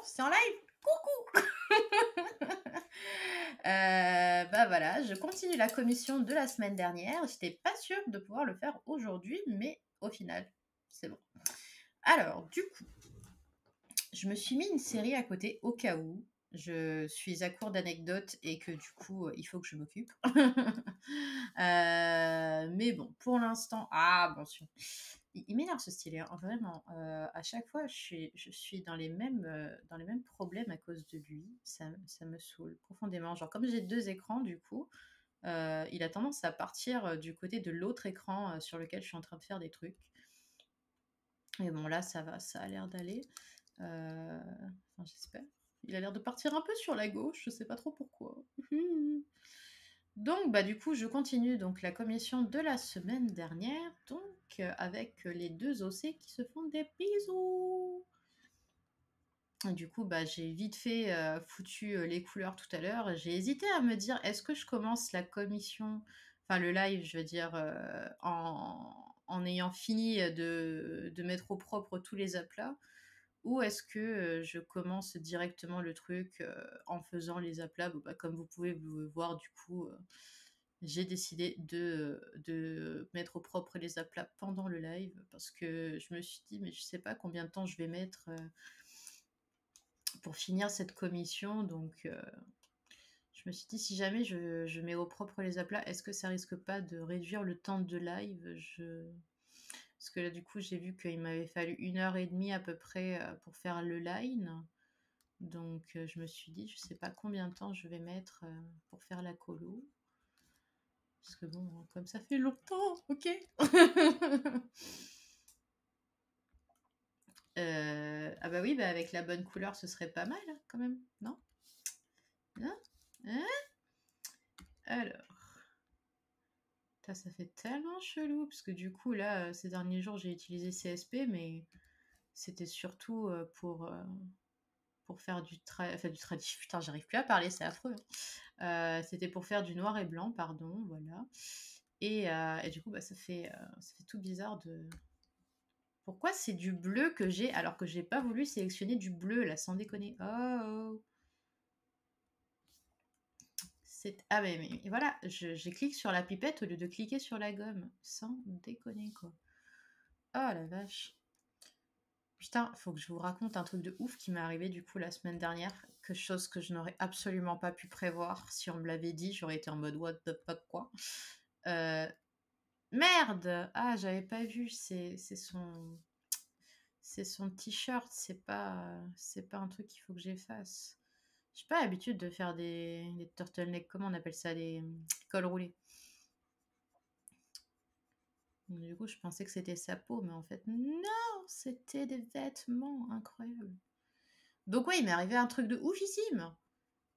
c'est en live. Coucou. Bah voilà, je continue la commission de la semaine dernière. J'étais pas sûre de pouvoir le faire aujourd'hui, mais au final, c'est bon. Alors, du coup, je me suis mis une série à côté au cas où je suis à court d'anecdotes et que du coup, il faut que je m'occupe. Mais bon, pour l'instant, ah bon, il m'énerve ce style, hein, vraiment. À chaque fois, je suis dans les mêmes problèmes à cause de lui. Ça me saoule profondément. Genre, comme j'ai deux écrans, du coup, il a tendance à partir du côté de l'autre écran sur lequel je suis en train de faire des trucs. Et bon, là, ça va, ça a l'air d'aller. Enfin, j'espère. Il a l'air de partir un peu sur la gauche, je sais pas trop pourquoi. Donc, bah, du coup, je continue donc la commission de la semaine dernière, donc avec les deux OC qui se font des bisous. Et du coup, bah, j'ai vite fait foutu les couleurs tout à l'heure. J'ai hésité à me dire, est-ce que je commence la commission, enfin le live, je veux dire, en ayant fini de mettre au propre tous les aplats, ou est-ce que je commence directement le truc en faisant les aplats. Bon, bah, comme vous pouvez vous voir, du coup, j'ai décidé de mettre au propre les aplats pendant le live parce que je me suis dit, mais je sais pas combien de temps je vais mettre pour finir cette commission. Donc, je me suis dit, si jamais je mets au propre les aplats, est-ce que ça risque pas de réduire le temps de live? Parce que là, du coup, j'ai vu qu'il m'avait fallu 1 heure et demie à peu près pour faire le line. Donc, je me suis dit, je sais pas combien de temps je vais mettre pour faire la colo. Parce que bon, comme ça fait longtemps, ok. Ah bah oui, bah avec la bonne couleur, ce serait pas mal, hein, quand même, non? Hein? Hein? Alors, ça fait tellement chelou, parce que du coup, là, ces derniers jours, j'ai utilisé CSP, mais c'était surtout pour faire du tradit. Putain, j'arrive plus à parler, c'est affreux, hein. C'était pour faire du noir et blanc, pardon, voilà. Et du coup, bah, ça fait tout bizarre de... Pourquoi c'est du bleu que j'ai alors que j'ai pas voulu sélectionner du bleu, là, sans déconner? Oh! Ah mais voilà, j'ai cliqué sur la pipette au lieu de cliquer sur la gomme. Sans déconner, quoi. Oh la vache. Putain, faut que je vous raconte un truc de ouf qui m'est arrivé du coup la semaine dernière. Quelque chose que je n'aurais absolument pas pu prévoir. Si on me l'avait dit, j'aurais été en mode what the fuck, quoi. Euh, Merde! Ah, j'avais pas vu, c'est son t-shirt, c'est pas un truc qu'il faut que j'efface. J'ai pas l'habitude de faire des turtlenecks, comment on appelle ça, des cols roulés. Donc, du coup, je pensais que c'était sa peau, mais en fait, non, c'était des vêtements, incroyable. Donc ouais, il m'est arrivé un truc de oufissime.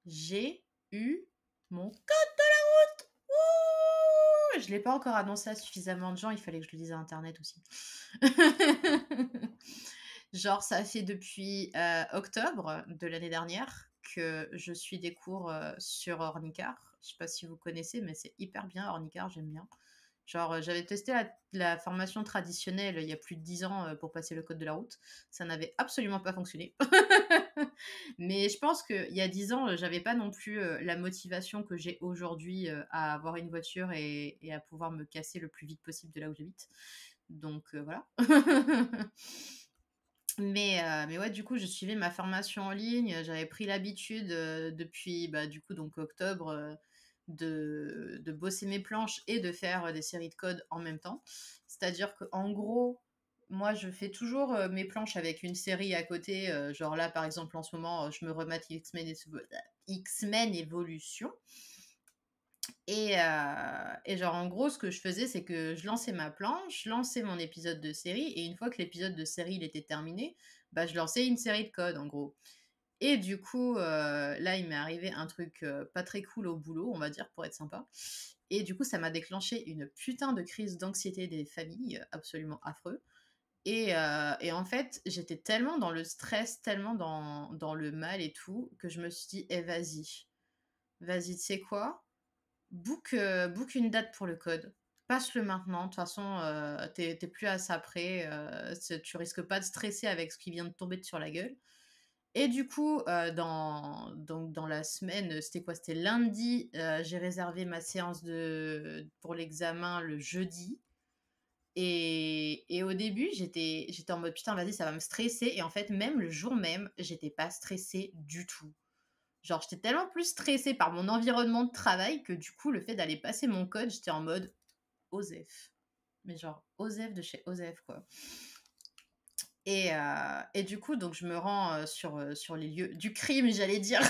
J'ai eu mon code de la route. Ouh, je l'ai pas encore annoncé à suffisamment de gens, il fallait que je le dise à Internet aussi. Genre, ça fait depuis octobre de l'année dernière que je suis des cours sur Ornicar. Je sais pas si vous connaissez, mais c'est hyper bien, Ornicar, j'aime bien. Genre, j'avais testé la formation traditionnelle il y a plus de 10 ans pour passer le code de la route. Ça n'avait absolument pas fonctionné. Mais je pense qu'il y a 10 ans, j'avais pas non plus la motivation que j'ai aujourd'hui à avoir une voiture et à pouvoir me casser le plus vite possible de là où j'habite. Donc voilà. Mais ouais, du coup, je suivais ma formation en ligne. J'avais pris l'habitude depuis, bah, du coup, donc octobre, de bosser mes planches et de faire des séries de code en même temps. C'est-à-dire qu'en gros, moi, je fais toujours mes planches avec une série à côté. Genre là, par exemple, en ce moment, je me remate X-Men Evolution. Et genre, en gros, ce que je faisais, c'est que je lançais ma planche, je lançais mon épisode de série, et une fois que l'épisode de série il était terminé, bah, je lançais une série de code, en gros. Et du coup, là, il m'est arrivé un truc pas très cool au boulot, on va dire, pour être sympa. Et du coup, ça m'a déclenché une putain de crise d'anxiété des familles, absolument affreux. Et en fait, j'étais tellement dans le stress, tellement dans le mal et tout, que je me suis dit, eh, vas-y, tu sais quoi? Book une date pour le code. Passe-le maintenant. De toute façon, t'es plus à ça près. Tu risques pas de stresser avec ce qui vient de tomber sur la gueule. Et du coup, dans la semaine, c'était quoi? C'était lundi, j'ai réservé ma séance pour l'examen le jeudi et au début, j'étais en mode: «Putain, vas-y, ça va me stresser» et en fait, même le jour même, j'étais pas stressée du tout. Genre, j'étais tellement plus stressée par mon environnement de travail que du coup, le fait d'aller passer mon code, j'étais en mode: «OSEF». Mais genre OSEF de chez OSEF, quoi. Et du coup, donc je me rends, sur les lieux du crime, j'allais dire.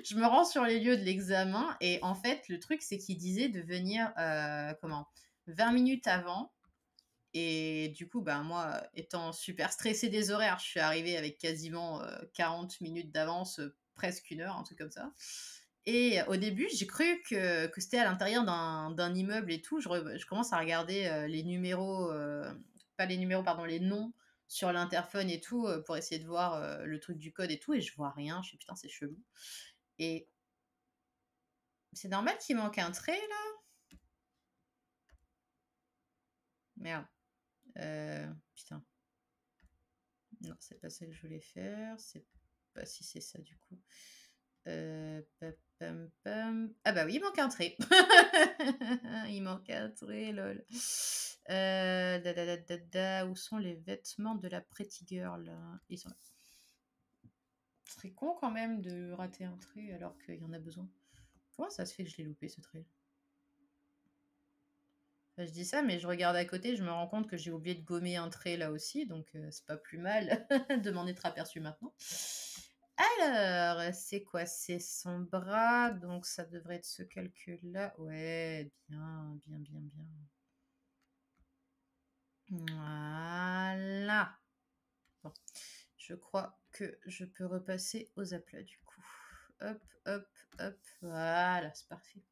Je me rends sur les lieux de l'examen et en fait, le truc, c'est qu'il disait de venir, 20 minutes avant et du coup, ben, moi, étant super stressée des horaires, je suis arrivée avec quasiment, 40 minutes d'avance, presque 1 heure, un truc comme ça et au début, j'ai cru que c'était à l'intérieur d'un immeuble et tout. Je commence à regarder, les numéros, pas les numéros, pardon, les noms sur l'interphone et tout, pour essayer de voir, le truc du code et tout et je vois rien. Je fais: «Putain, c'est chelou» et c'est normal qu'il manque un trait là? Merde, putain, non, c'est pas ça que je voulais faire, c'est pas si c'est ça du coup. Pa pam pam. Ah bah oui, il manque un trait. Il manque un trait, lol. Da da da da da, où sont les vêtements de la pretty girl? Ils sont là. Ce serait con quand même de rater un trait alors qu'il y en a besoin. Comment ça se fait que je l'ai loupé ce trait? Bah, je dis ça, mais je regarde à côté, je me rends compte que j'ai oublié de gommer un trait là aussi, donc c'est pas plus mal de m'en être aperçu maintenant. Alors, c'est quoi? C'est son bras, donc ça devrait être ce calcul-là. Ouais, bien, bien, bien, bien. Voilà. Bon, je crois que je peux repasser aux aplats du coup. Hop, hop, hop. Voilà, c'est parfait.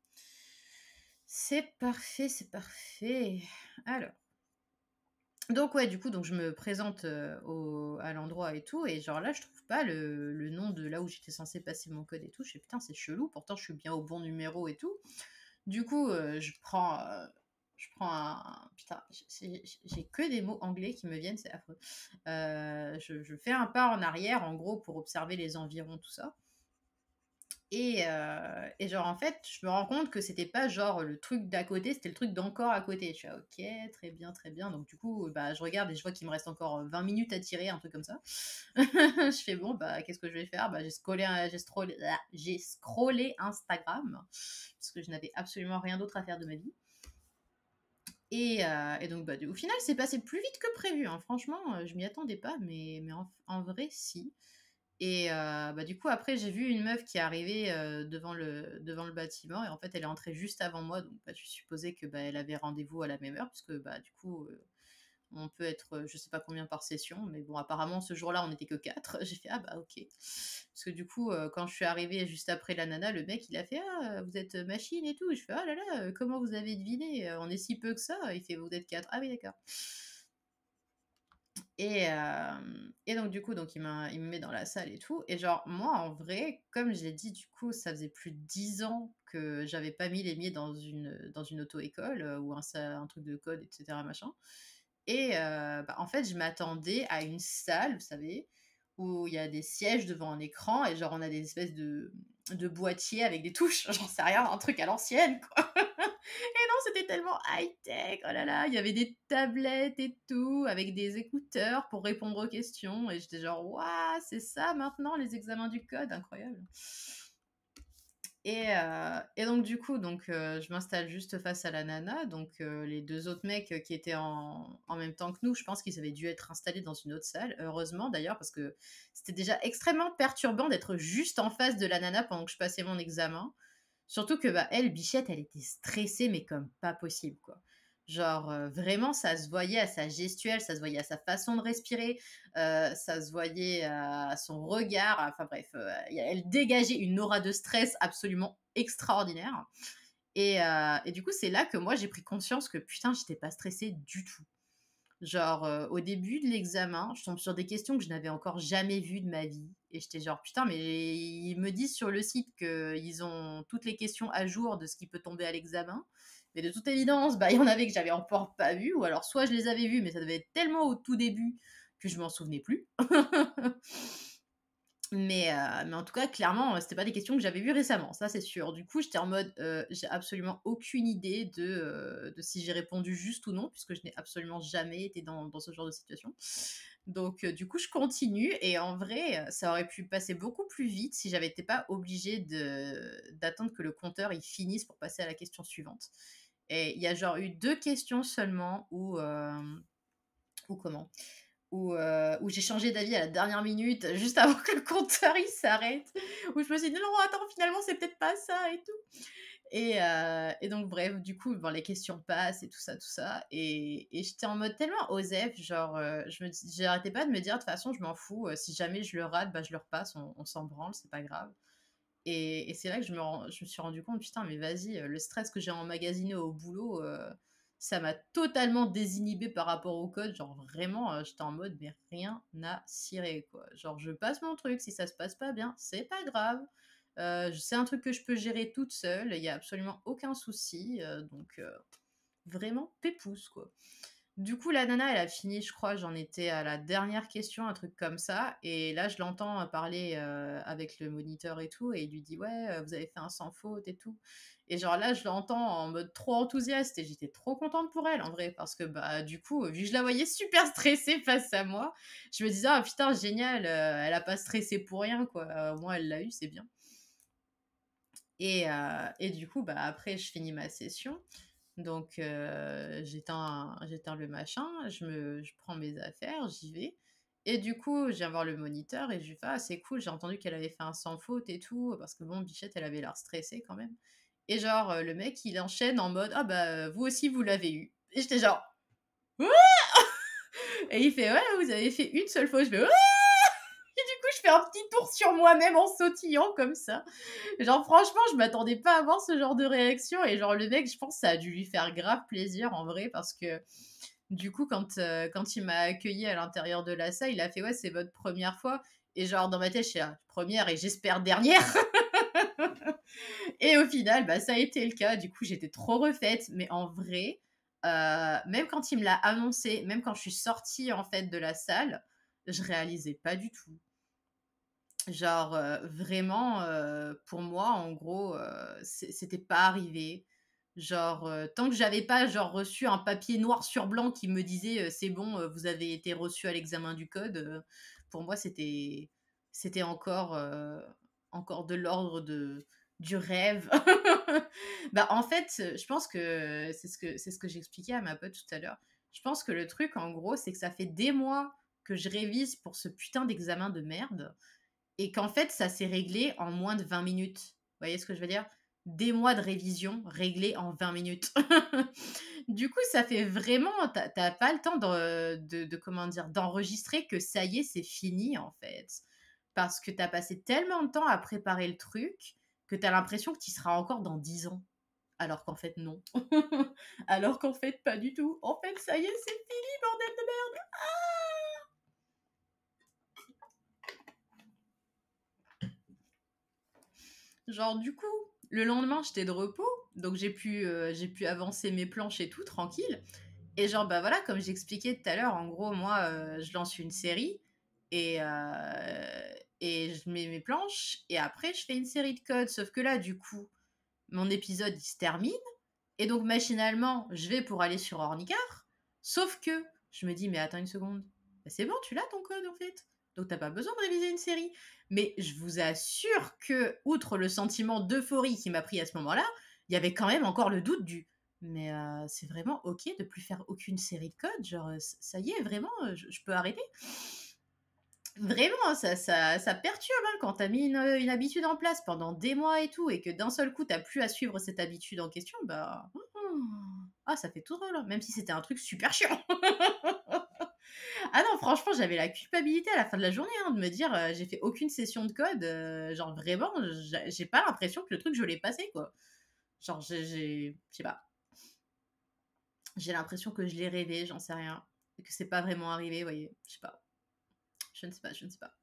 C'est parfait, c'est parfait. Alors. Donc ouais, du coup, donc je me présente, à l'endroit et tout et genre là, je trouve pas le nom de là où j'étais censée passer mon code et tout. Je fais: «Putain, c'est chelou, pourtant je suis bien au bon numéro et tout». Du coup, je prends un putain, j'ai que des mots anglais qui me viennent, c'est affreux. Je fais un pas en arrière, en gros, pour observer les environs, tout ça et genre, en fait, je me rends compte que c'était pas genre le truc d'à côté, c'était le truc d'encore à côté. Je suis «Ah OK, très bien, très bien». Donc du coup, bah, je regarde et je vois qu'il me reste encore, 20 minutes à tirer, un truc comme ça. Je fais: «Bon, bah, qu'est-ce que je vais faire?» Bah, j'ai scrollé Instagram, parce que je n'avais absolument rien d'autre à faire de ma vie et donc bah, au final, c'est passé plus vite que prévu, hein. Franchement, je m'y attendais pas, mais en vrai, si. Bah, du coup, après, j'ai vu une meuf qui est arrivée, devant le bâtiment et en fait, elle est entrée juste avant moi donc bah, je supposais que, bah, elle avait rendez-vous à la même heure puisque, bah, du coup, on peut être, je sais pas combien par session mais bon, apparemment, ce jour-là, on n'était que 4. J'ai fait: «Ah bah, OK». Parce que du coup, quand je suis arrivée juste après la nana, le mec, il a fait: «Ah, vous êtes, machine et tout». Je fais: «Oh là là, comment vous avez deviné? On est si peu que ça». Il fait: «Vous êtes 4». «Ah oui, d'accord». Et donc du coup, donc il me met dans la salle et tout et genre moi en vrai, comme j'ai dit du coup, ça faisait plus de 10 ans que j'avais pas mis les pieds dans une auto-école, ou un truc de code et cetera machin bah, en fait, je m'attendais à une salle, vous savez, où il y a des sièges devant un écran et genre on a des espèces de boîtiers avec des touches, j'en sais rien, un truc à l'ancienne quoi. Et non, c'était tellement high-tech, oh là là, il y avait des tablettes et tout, avec des écouteurs pour répondre aux questions et j'étais genre: «Waouh, c'est ça maintenant les examens du code? Incroyable!» et donc du coup, je m'installe juste face à la nana, les 2 autres mecs, qui étaient en même temps que nous, je pense qu'ils avaient dû être installés dans une autre salle. Heureusement d'ailleurs, parce que c'était déjà extrêmement perturbant d'être juste en face de la nana pendant que je passais mon examen. Surtout que, bah, elle, Bichette, elle était stressée, mais comme pas possible, quoi. Genre, vraiment, ça se voyait à sa gestuelle, ça se voyait à sa façon de respirer, ça se voyait à son regard, enfin bref, elle dégageait une aura de stress absolument extraordinaire et du coup, c'est là que moi, j'ai pris conscience que putain, j'étais pas stressée du tout. Genre, au début de l'examen, je tombe sur des questions que je n'avais encore jamais vues de ma vie et j'étais genre: «Putain, mais ils me disent sur le site qu'ils ont toutes les questions à jour de ce qui peut tomber à l'examen». Mais de toute évidence, bah, il y en avait que j'avais encore pas vues ou alors soit je les avais vues, mais ça devait être tellement au tout début que je m'en souvenais plus. Mais en tout cas, clairement, c'était pas des questions que j'avais vues récemment, ça c'est sûr. Du coup, j'étais en mode, j'ai absolument aucune idée de si j'ai répondu juste ou non, puisque je n'ai absolument jamais été dans ce genre de situation. Donc du coup, je continue et en vrai, ça aurait pu passer beaucoup plus vite si j'avais été pas obligée d'attendre que le compteur, il finisse pour passer à la question suivante. Et il y a genre eu 2 questions seulement où comment? Où j'ai changé d'avis à la dernière minute, juste avant que le compteur il s'arrête, où je me suis dit: «Non, attends, finalement, c'est peut-être pas ça et tout» et donc bref, du coup, bon, les questions passent et tout ça et j'étais en mode tellement osef, genre, j'arrêtais pas de me dire: «De toute façon, je m'en fous, si jamais je le rate, bah, je le repasse, on s'en branle, c'est pas grave» et c'est là que je me suis rendu compte: «Putain, mais vas-y, le stress que j'ai emmagasiné au boulot, ça m'a totalement désinhibée par rapport au code». Genre vraiment, j'étais en mode: «Mais rien à cirer, quoi». Genre je passe mon truc, si ça se passe pas bien, c'est pas grave. C'est un truc que je peux gérer toute seule, il y a absolument aucun souci, donc vraiment pépouze, quoi. Du coup, la nana, elle a fini, je crois, j'en étais à la dernière question, un truc comme ça. Et là, je l'entends parler avec le moniteur et tout, et il lui dit: «Ouais, vous avez fait un sans faute et tout». Et genre là, je l'entends en mode trop enthousiaste, et j'étais trop contente pour elle en vrai, parce que bah, du coup, vu que je la voyais super stressée face à moi, je me disais: «Ah putain, génial, elle a pas stressé pour rien, quoi. Au moins, elle l'a eu, c'est bien». Et du coup, bah, après, je finis ma session. Donc, j'éteins le machin, je prends mes affaires, j'y vais. Et du coup, je viens voir le moniteur et je lui fais: «Ah, c'est cool, j'ai entendu qu'elle avait fait un sans faute et tout», parce que bon, Bichette, elle avait l'air stressée quand même. Et genre, le mec, il enchaîne en mode: «Ah bah, vous aussi, vous l'avez eu». Et j'étais genre: «Ouh!» Et il fait: «Ouais, vous avez fait une seule faute». Je fais: «Ouh!» Et du coup, je fais un petit tour sur moi-même en sautillant comme ça. Genre franchement, je m'attendais pas à avoir ce genre de réaction et genre le mec, je pense ça a dû lui faire grave plaisir en vrai parce que du coup quand il m'a accueilli à l'intérieur de la salle, il a fait: «Ouais, c'est votre première fois» et genre dans ma tête, je suis là: «1re et j'espère dernière» et au final, bah, ça a été le cas. Du coup, j'étais trop refaite mais en vrai, même quand il me l'a annoncé, même quand je suis sortie en fait de la salle, je réalisais pas du tout. Genre, vraiment, pour moi, en gros, c'était pas arrivé. Genre, tant que j'avais pas, genre, reçu un papier noir sur blanc qui me disait, «C'est bon, vous avez été reçu à l'examen du code», pour moi, c'était encore de l'ordre du rêve. Bah, en fait, je pense que c'est ce que j'expliquais à ma pote tout à l'heure. Je pense que le truc, en gros, c'est que ça fait des mois que je révise pour ce putain d'examen de merde et qu'en fait, ça s'est réglé en moins de 20 minutes. Vous voyez ce que je veux dire? Des mois de révision réglés en 20 minutes. Du coup, ça fait vraiment tu pas le temps de comment dire? D'enregistrer que ça y est, c'est fini, en fait. Parce que tu as passé tellement de temps à préparer le truc, que tu as l'impression que tu y seras encore dans 10 ans. Alors qu'en fait, non. Alors qu'en fait, pas du tout. En fait, ça y est, c'est fini, bordel de merde! Genre, du coup, le lendemain, j'étais de repos, donc j'ai pu avancer mes planches et tout, tranquille. Et genre, bah voilà, comme j'expliquais tout à l'heure, en gros, moi, je lance une série et je mets mes planches, et après, je fais une série de codes. Sauf que là, du coup, mon épisode, il se termine, et donc, machinalement, je vais pour aller sur Ornicar, sauf que je me dis, mais attends une seconde, bah, c'est bon, tu l'as ton code en fait. Donc, t'as pas besoin de réviser une série. Mais je vous assure que, outre le sentiment d'euphorie qui m'a pris à ce moment-là, il y avait quand même encore le doute du mais c'est vraiment ok de plus faire aucune série de codes, genre ça y est, vraiment, je peux arrêter. Vraiment, ça perturbe hein, quand t'as mis une habitude en place pendant des mois et tout, et que d'un seul coup, t'as plus à suivre cette habitude en question, bah. Ah, ça fait tout drôle, hein, même si c'était un truc super chiant. Ah non, franchement, j'avais la culpabilité à la fin de la journée hein, de me dire j'ai fait aucune session de code, genre vraiment, j'ai pas l'impression que le truc je l'ai passé quoi. Genre, je sais pas, j'ai l'impression que je l'ai rêvé, j'en sais rien, et que c'est pas vraiment arrivé, vous voyez, je sais pas, je ne sais pas.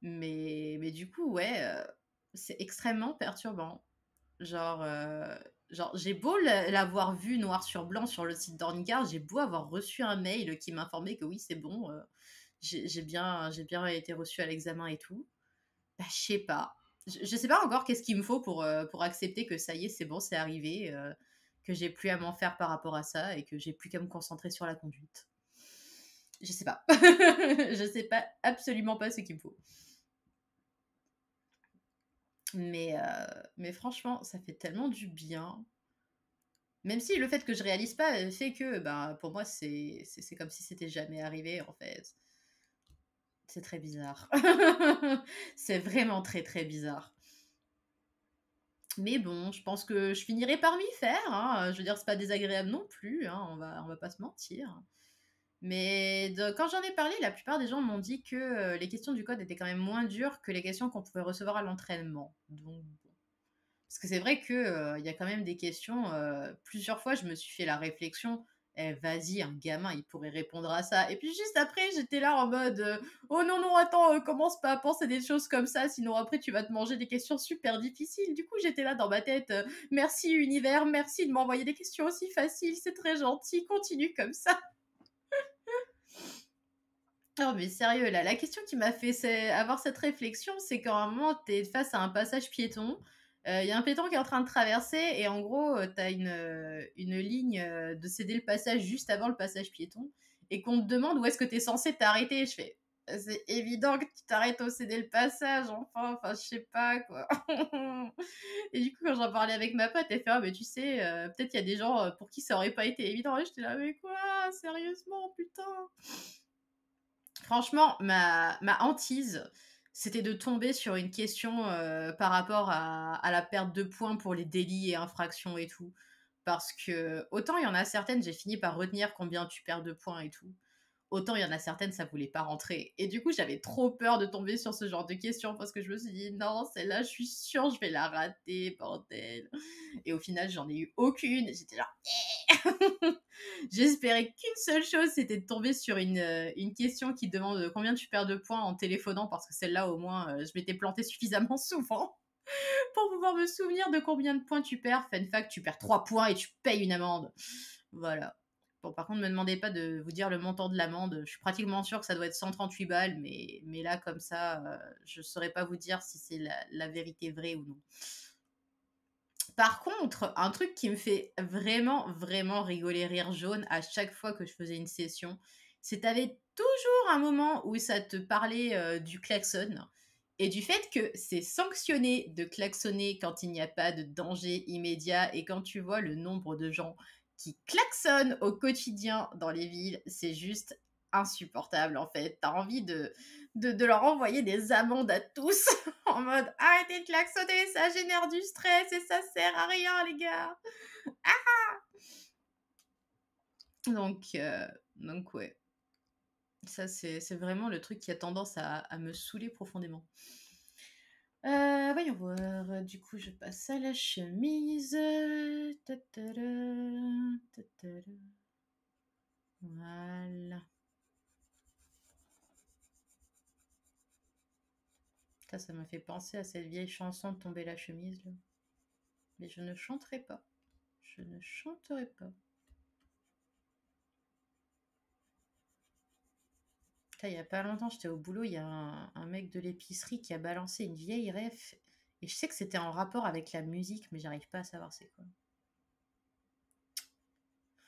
Mais du coup, ouais, c'est extrêmement perturbant. Genre, j'ai beau l'avoir vu noir sur blanc sur le site d'Ornicar, j'ai beau avoir reçu un mail qui m'informait que oui, c'est bon, j'ai bien été reçue à l'examen et tout. Bah, je sais pas. Je sais pas encore qu'est-ce qu'il me faut pour accepter que ça y est, c'est bon, c'est arrivé, que j'ai plus à m'en faire par rapport à ça et que j'ai plus qu'à me concentrer sur la conduite. Je sais pas. Je sais pas, absolument pas ce qu'il me faut. Mais franchement, ça fait tellement du bien. Même si le fait que je réalise pas, fait que, bah, pour moi, c'est comme si c'était jamais arrivé, en fait. C'est très bizarre. C'est vraiment très, très bizarre. Mais bon, je pense que je finirai par m'y faire, hein, je veux dire, c'est pas désagréable non plus, hein, on va pas se mentir. Mais quand j'en ai parlé, la plupart des gens m'ont dit que les questions du code étaient quand même moins dures que les questions qu'on pouvait recevoir à l'entraînement. Donc, bon. Parce que c'est vrai que il y a quand même des questions, plusieurs fois, je me suis fait la réflexion, eh, vas-y, un gamin, il pourrait répondre à ça. Et puis juste après, j'étais là en mode, oh non, non, attends, commence pas à penser des choses comme ça, sinon après tu vas te manger des questions super difficiles. Du coup, j'étais là dans ma tête, merci univers, merci de m'envoyer des questions aussi faciles, c'est très gentil, continue comme ça. Non, mais sérieux, là, la question qui m'a fait avoir cette réflexion, c'est qu'à un moment, tu es face à un passage piéton. Il y a un piéton qui est en train de traverser et en gros, tu as une ligne de céder le passage juste avant le passage piéton et qu'on te demande où est-ce que tu es censé t'arrêter. Je fais, c'est évident que tu t'arrêtes au céder le passage, enfin, je sais pas, quoi. Et du coup, quand j'en parlais avec ma pote, elle fait, ah, mais tu sais, peut-être il y a des gens pour qui ça aurait pas été évident. Et j'étais là, mais quoi, sérieusement, putain. Franchement, ma hantise, c'était de tomber sur une question, par rapport à la perte de points pour les délits et infractions et tout. Parce que autant il y en a certaines, j'ai fini par retenir combien tu perds de points et tout. Autant il y en a certaines, ça voulait pas rentrer. Et du coup, j'avais trop peur de tomber sur ce genre de questions parce que je me suis dit: «Non, celle-là, je suis sûre, je vais la rater, bordel». Et au final, j'en ai eu aucune. J'étais genre: J'espérais qu'une seule chose, c'était de tomber sur une question qui demande combien tu perds de points en téléphonant, parce que celle-là, au moins, je m'étais plantée suffisamment souvent pour pouvoir me souvenir de combien de points tu perds. Fun fact, tu perds 3 points et tu payes une amende. Voilà. Bon, par contre, ne me demandez pas de vous dire le montant de l'amende. Je suis pratiquement sûre que ça doit être 138 balles, mais là, comme ça, je ne saurais pas vous dire si c'est la vérité vraie ou non. Par contre, un truc qui me fait vraiment, vraiment rigoler rire jaune à chaque fois que je faisais une session, c'est tu avais toujours un moment où ça te parlait, du klaxon et du fait que c'est sanctionné de klaxonner quand il n'y a pas de danger immédiat et quand tu vois le nombre de gens qui klaxonnent au quotidien dans les villes, c'est juste insupportable, en fait. Tu as envie de leur envoyer des amendes à tous en mode arrêtez de klaxonner, ça génère du stress et ça sert à rien, les gars. Donc, euh, donc ouais, ça c'est vraiment le truc qui a tendance à me saouler profondément. Voyons voir, du coup je passe à la chemise. Ta-ta-da, ta-ta-da. Voilà. Ça m'a fait penser à cette vieille chanson de tomber la chemise là. Mais je ne chanterai pas. Je ne chanterai pas. Putain, il y a pas longtemps, j'étais au boulot, il y a un mec de l'épicerie qui a balancé une vieille ref. Et je sais que c'était en rapport avec la musique, mais j'arrive pas à savoir c'est quoi.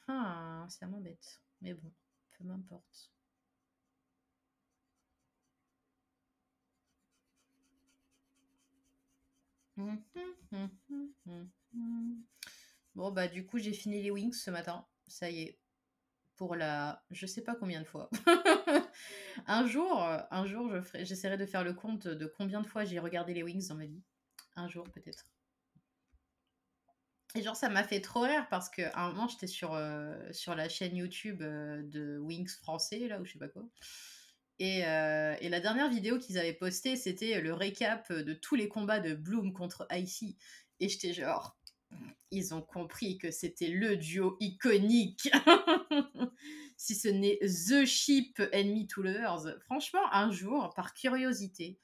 Ah, ça m'embête. Mais bon, peu m'importe. Bon, bah, du coup, j'ai fini les Wings ce matin. Ça y est. Pour la je sais pas combien de fois. Un jour, j'essaierai de faire le compte de combien de fois j'ai regardé les Wings dans ma vie. Un jour, peut-être. Et genre, ça m'a fait trop rire parce qu'à un moment, j'étais sur la chaîne YouTube de Wings français, là, ou je sais pas quoi. Et la dernière vidéo qu'ils avaient postée, c'était le récap de tous les combats de Bloom contre Icy. Et j'étais genre, ils ont compris que c'était le duo iconique. Si ce n'est The Ship Enemy to Lovers. Franchement, un jour, par curiosité,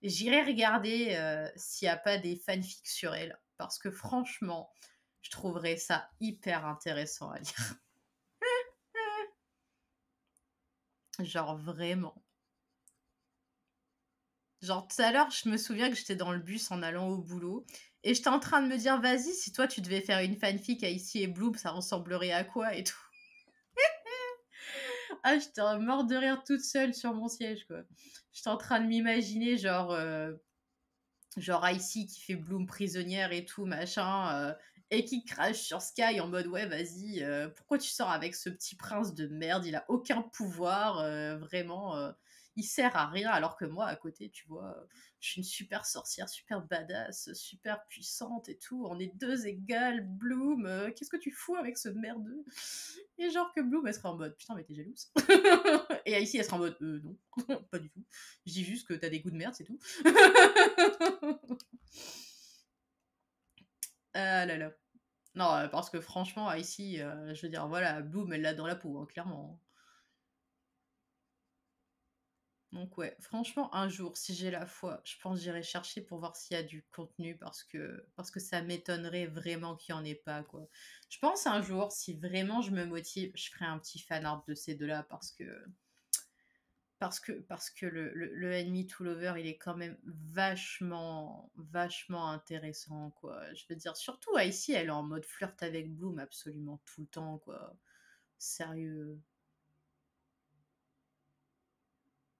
j'irai regarder s'il n'y a pas des fanfics sur elle. Parce que franchement, je trouverais ça hyper intéressant à lire. Genre vraiment. Genre, tout à l'heure, je me souviens que j'étais dans le bus en allant au boulot et j'étais en train de me dire: «Vas-y, si toi, tu devais faire une fanfic Icy et Bloom, ça ressemblerait à quoi?» et tout. Ah, j'étais mort de rire toute seule sur mon siège, quoi. J'étais en train de m'imaginer, genre Icy qui fait Bloom prisonnière et tout, machin, et qui crache sur Sky en mode: «Ouais, vas-y, pourquoi tu sors avec ce petit prince de merde? Il a aucun pouvoir, vraiment, il sert à rien». Alors que moi, à côté, tu vois, je suis une super sorcière, super badass, super puissante et tout. On est 2 égales. Bloom, qu'est-ce que tu fous avec ce merdeux? Et genre que Bloom, elle serait en mode: «Putain, mais tu jalouse?» Et Icy, elle serait en mode: non, pas du tout. Je dis juste que t'as des goûts de merde, c'est tout». Ah là là. Non, parce que franchement, Icy, je veux dire, voilà, Bloom, elle l'a dans la peau, hein, clairement. Donc ouais, franchement, un jour, si j'ai la foi, je pense que j'irai chercher pour voir s'il y a du contenu parce que ça m'étonnerait vraiment qu'il y en ait pas, quoi. Je pense un jour, si vraiment je me motive, je ferai un petit fan art de ces deux-là parce que le Enemy to Lover, il est quand même vachement, vachement intéressant, quoi. Je veux dire, surtout Icy, elle est en mode flirt avec Bloom absolument tout le temps, quoi. Sérieux.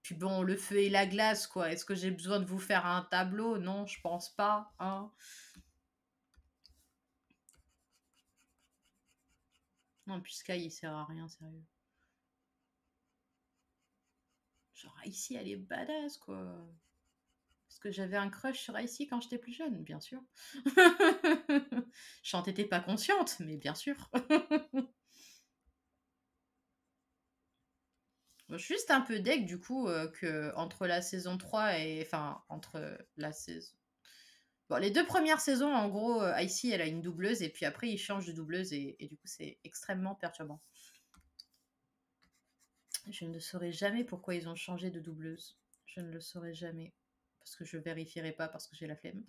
Puis bon, le feu et la glace, quoi. Est-ce que j'ai besoin de vous faire un tableau? Non, je pense pas, hein. Non, puis Sky, il sert à rien, sérieux. Genre, Icy, elle est badass, quoi. Parce que j'avais un crush sur Icy quand j'étais plus jeune, bien sûr. J'en étais pas consciente, mais bien sûr. Je suis juste un peu deg, du coup, que entre la saison 3 et... Enfin, entre la saison... Bon, les 2 premières saisons, en gros, Icy, elle a une doubleuse, et puis après, ils changent de doubleuse, et du coup, c'est extrêmement perturbant. Je ne saurais jamais pourquoi ils ont changé de doubleuse. Je ne le saurais jamais. Parce que je vérifierai pas, parce que j'ai la flemme.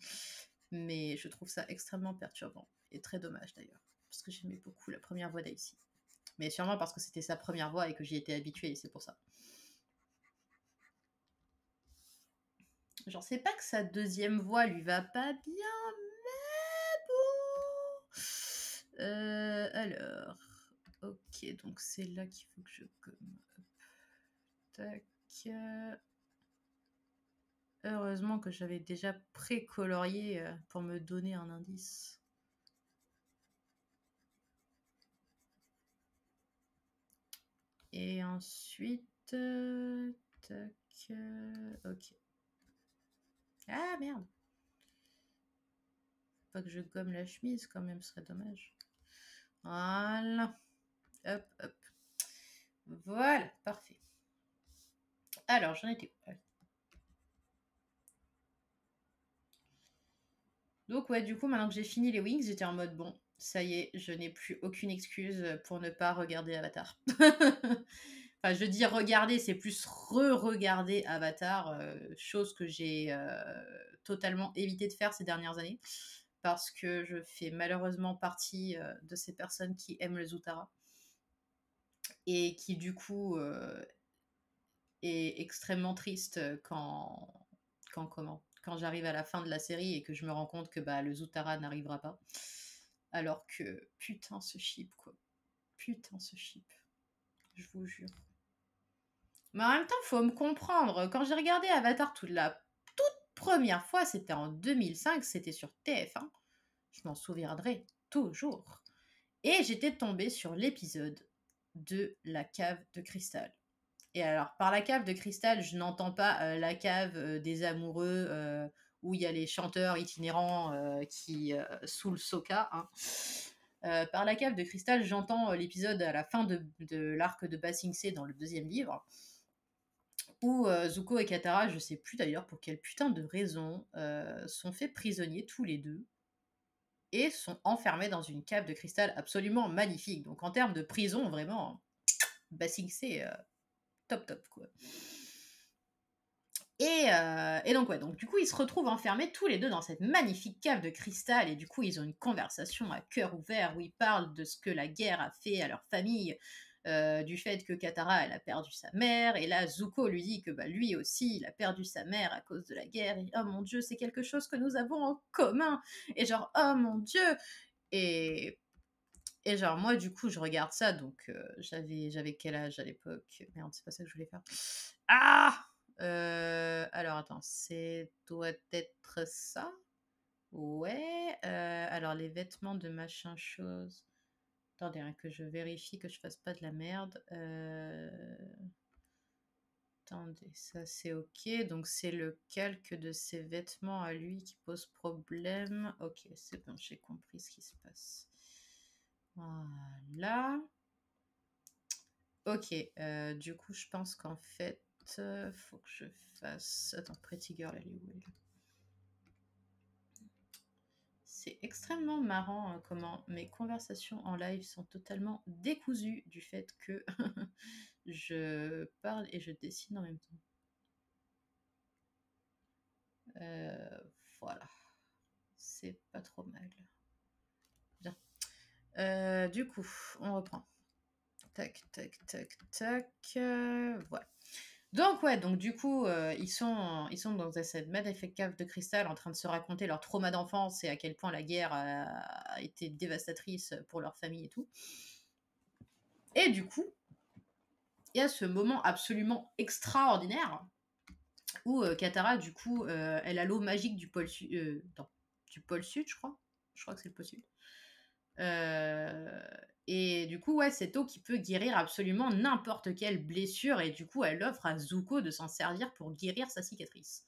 Mais je trouve ça extrêmement perturbant. Et très dommage, d'ailleurs. Parce que j'aimais beaucoup la première voix d'Icy. Mais sûrement parce que c'était sa première voix et que j'y étais habituée, et c'est pour ça. J'en sais pas que sa deuxième voix lui va pas bien, mais bon. Alors. Ok, donc c'est là qu'il faut que je gomme. Tac. Heureusement que j'avais déjà pré-colorié pour me donner un indice. Et ensuite... tac. Ok. Ah merde. Pas que je gomme la chemise quand même, ce serait dommage. Voilà. Hop, hop. Voilà, parfait. Alors, j'en étais où? Donc ouais, du coup, maintenant que j'ai fini les Wings, j'étais en mode, bon, ça y est, je n'ai plus aucune excuse pour ne pas regarder Avatar. Enfin, je dis regarder, c'est plus re-regarder Avatar, chose que j'ai totalement évité de faire ces dernières années, parce que je fais malheureusement partie de ces personnes qui aiment le Zootara, et qui du coup est extrêmement triste quand j'arrive à la fin de la série et que je me rends compte que bah, le Zootara n'arrivera pas. Alors que, putain, ce chip, quoi. Putain, ce chip. Je vous jure. Mais en même temps, faut me comprendre. Quand j'ai regardé Avatar toute première fois, c'était en 2005, c'était sur TF1. Je m'en souviendrai toujours. Et j'étais tombée sur l'épisode de la cave de cristal. Et alors, par la cave de cristal, je n'entends pas la cave des amoureux où il y a les chanteurs itinérants qui sous le soca, hein. Par la cave de cristal, j'entends l'épisode à la fin de l'arc de Ba Sing Se dans le deuxième livre, où Zuko et Katara, je sais plus d'ailleurs pour quelle putain de raison, sont faits prisonniers tous les deux et sont enfermés dans une cave de cristal absolument magnifique. Donc en termes de prison, vraiment, Ba Sing Se, top top quoi. Et donc, ouais, donc du coup, ils se retrouvent enfermés tous les deux dans cette magnifique cave de cristal, et du coup, ils ont une conversation à cœur ouvert où ils parlent de ce que la guerre a fait à leur famille, du fait que Katara, elle a perdu sa mère, et là, Zuko lui dit que bah, lui aussi, il a perdu sa mère à cause de la guerre, et oh mon Dieu, c'est quelque chose que nous avons en commun, et genre, oh mon Dieu, et... Et genre, moi, du coup, je regarde ça, donc j'avais quel âge à l'époque? Merde, c'est pas ça que je voulais faire. Ah! Alors attends, c'est doit être ça? Ouais, alors les vêtements de machin chose. Attendez, hein, que je vérifie que je fasse pas de la merde. Attendez, ça c'est ok. Donc c'est le calque de ses vêtements à lui qui pose problème. Ok, c'est bon, j'ai compris ce qui se passe. Voilà. Ok, du coup, je pense qu'en fait, faut que je fasse... Attends, Pretty Girl, elle est où elle? C'est extrêmement marrant comment mes conversations en live sont totalement décousues du fait que je parle et je dessine en même temps. Voilà, c'est pas trop mal. Bien. Du coup, on reprend. Tac, tac, tac, tac. Voilà. Donc ouais, donc du coup, ils sont dans cette magnifique cave de cristal en train de se raconter leur trauma d'enfance et à quel point la guerre a été dévastatrice pour leur famille et tout. Et du coup, il y a ce moment absolument extraordinaire où Katara, du coup, elle a l'eau magique du pôle sud, du pôle sud, je crois. Je crois que c'est le pôle sud. Et du coup, ouais, cette eau qui peut guérir absolument n'importe quelle blessure, et du coup, elle offre à Zuko de s'en servir pour guérir sa cicatrice.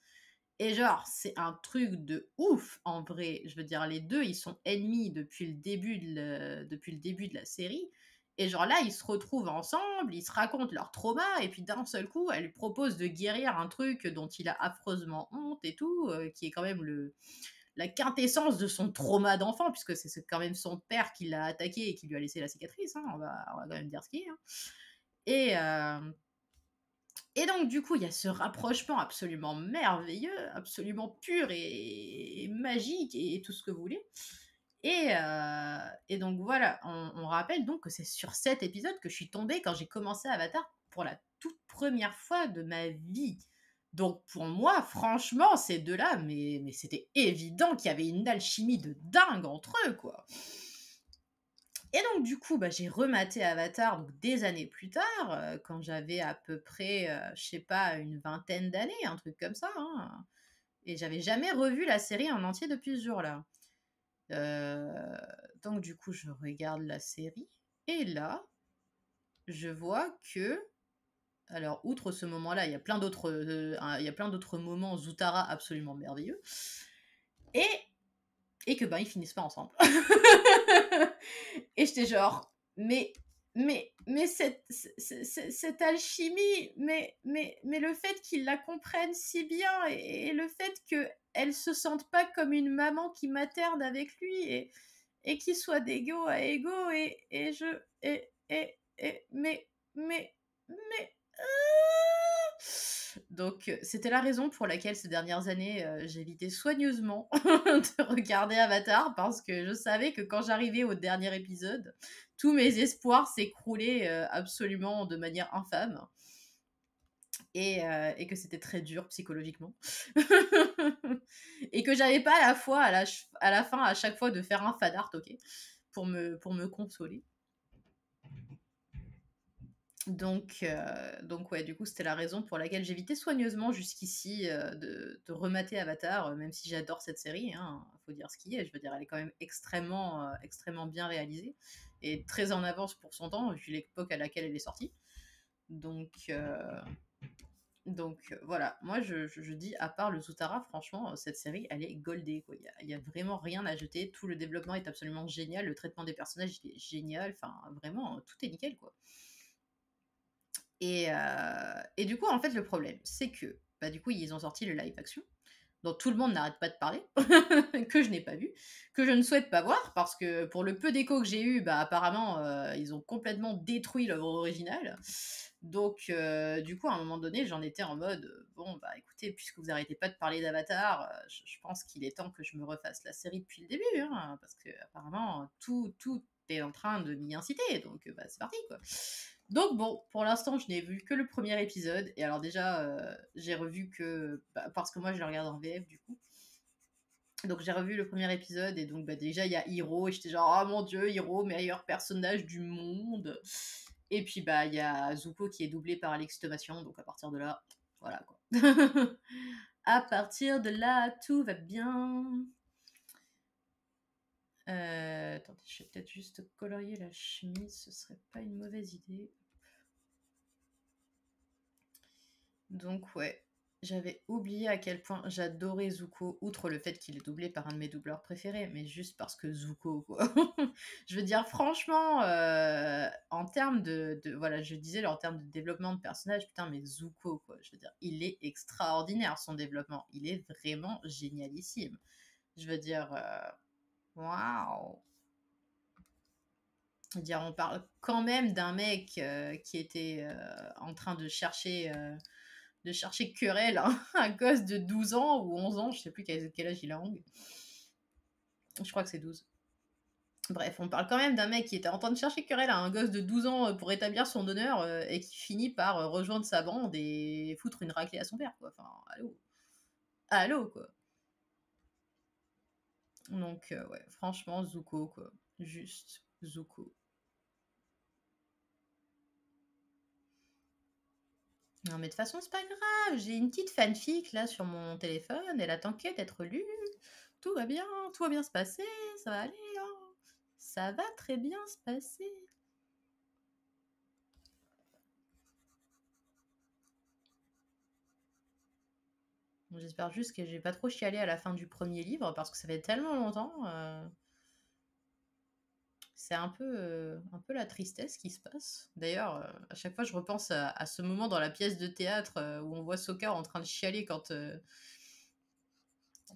Et genre, c'est un truc de ouf, en vrai. Je veux dire, les deux, ils sont ennemis depuis le début de la série. Et genre là, ils se retrouvent ensemble, ils se racontent leur trauma, et puis d'un seul coup, elle lui propose de guérir un truc dont il a affreusement honte et tout, qui est quand même la quintessence de son trauma d'enfant, puisque c'est quand même son père qui l'a attaqué et qui lui a laissé la cicatrice, hein, on va quand même dire ce qu'il est. Hein. Et, et donc, du coup, il y a ce rapprochement absolument merveilleux, absolument pur et magique et tout ce que vous voulez. Et donc, voilà, on rappelle donc que c'est sur cet épisode que je suis tombée quand j'ai commencé Avatar pour la toute première fois de ma vie. Donc, pour moi, franchement, ces deux-là, mais c'était évident qu'il y avait une alchimie de dingue entre eux, quoi. Et donc, du coup, bah, j'ai rematé Avatar donc, des années plus tard, quand j'avais à peu près, je sais pas, une vingtaine d'années, un truc comme ça. Hein. Et j'avais jamais revu la série en entier depuis ce jour-là. Donc, du coup, je regarde la série. Et là, je vois que. Alors, outre ce moment-là, il y a plein d'autres moments Zutara absolument merveilleux. Et que ben ils finissent pas ensemble. Et j'étais genre, mais cette alchimie, mais le fait qu'ils la comprennent si bien et le fait qu'elle se sente pas comme une maman qui materne avec lui et qu'ils soient d'ego à ego mais donc, c'était la raison pour laquelle ces dernières années, j'évitais soigneusement de regarder Avatar parce que je savais que quand j'arrivais au dernier épisode, tous mes espoirs s'écroulaient absolument de manière infâme et que c'était très dur psychologiquement. Et que j'avais pas à la fois, à la fin, à chaque fois, de faire un fan art, ok, pour me consoler. Donc ouais, du coup, c'était la raison pour laquelle j'évitais soigneusement jusqu'ici de remater Avatar, même si j'adore cette série, hein, faut dire ce qui est. Je veux dire, elle est quand même extrêmement bien réalisée et très en avance pour son temps, vu l'époque à laquelle elle est sortie. Donc, voilà, moi je dis, à part le Zutara, franchement, cette série, elle est goldée. Quoi. Il y a vraiment rien à jeter. Tout le développement est absolument génial. Le traitement des personnages il est génial. Enfin, vraiment, tout est nickel, quoi. Et du coup, en fait, le problème, c'est que, bah, du coup, ils ont sorti le live action, dont tout le monde n'arrête pas de parler, que je n'ai pas vu, que je ne souhaite pas voir, parce que pour le peu d'écho que j'ai eu, bah, apparemment, ils ont complètement détruit l'œuvre originale. Donc, du coup, à un moment donné, j'en étais en mode, bon, bah, écoutez, puisque vous arrêtez pas de parler d'Avatar, je pense qu'il est temps que je me refasse la série depuis le début, hein, parce que apparemment, t'es en train de m'y inciter, donc bah, c'est parti, quoi. Donc bon, pour l'instant, je n'ai vu que le premier épisode. Et alors déjà, j'ai revu que... bah, parce que moi, je le regarde en VF, du coup. Donc j'ai revu le premier épisode, et donc bah, déjà, il y a Hiro, et j'étais genre, oh mon dieu, Hiro, meilleur personnage du monde. Et puis bah, il y a Zuko qui est doublé par Alex Thomasian, donc à partir de là, voilà, quoi. À partir de là, tout va bien. Attendez, je vais peut-être juste colorier la chemise, ce serait pas une mauvaise idée. Donc ouais, j'avais oublié à quel point j'adorais Zuko, outre le fait qu'il est doublé par un de mes doubleurs préférés, mais juste parce que Zuko, quoi. Je veux dire, franchement, en termes voilà, je disais, là, en termes de développement de personnage, putain, mais Zuko, quoi. Je veux dire, il est extraordinaire, son développement. Il est vraiment génialissime. Je veux dire, waouh! Je veux dire, on parle quand même d'un mec qui était en train de chercher querelle, hein, un gosse de 12 ans ou 11 ans, je sais plus quel âge il a, Hong. Je crois que c'est 12. Bref, on parle quand même d'un mec qui était en train de chercher querelle à un gosse de 12 ans pour établir son honneur et qui finit par rejoindre sa bande et foutre une raclée à son père, quoi. Enfin, allô. Allô, quoi. Donc, ouais, franchement, Zuko, quoi. Juste Zuko. Non, mais de toute façon, c'est pas grave. J'ai une petite fanfic là sur mon téléphone. Elle attend d'être lue. Tout va bien se passer. Ça va aller, hein. Ça va très bien se passer. Bon, j'espère juste que j'ai pas trop chialé à la fin du premier livre parce que ça fait tellement longtemps. C'est un peu la tristesse qui se passe. D'ailleurs, à chaque fois, je repense à ce moment dans la pièce de théâtre où on voit Sokka en train de chialer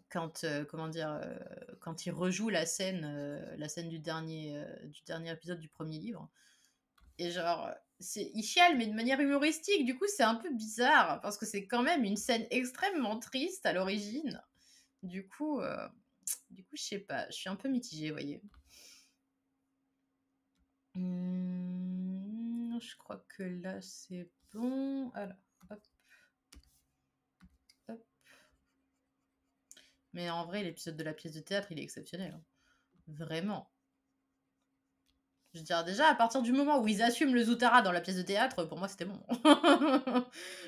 comment dire, quand il rejoue la scène du dernier épisode du premier livre. Et genre, il chiale, mais de manière humoristique. Du coup, c'est un peu bizarre parce que c'est quand même une scène extrêmement triste à l'origine. Du coup, je sais pas, je suis un peu mitigée, vous voyez. Je crois que là, c'est bon. Alors, hop, hop. Mais en vrai, l'épisode de la pièce de théâtre, il est exceptionnel, hein. Vraiment. Je veux dire, déjà, à partir du moment où ils assument le Zoutara dans la pièce de théâtre, pour moi, c'était bon.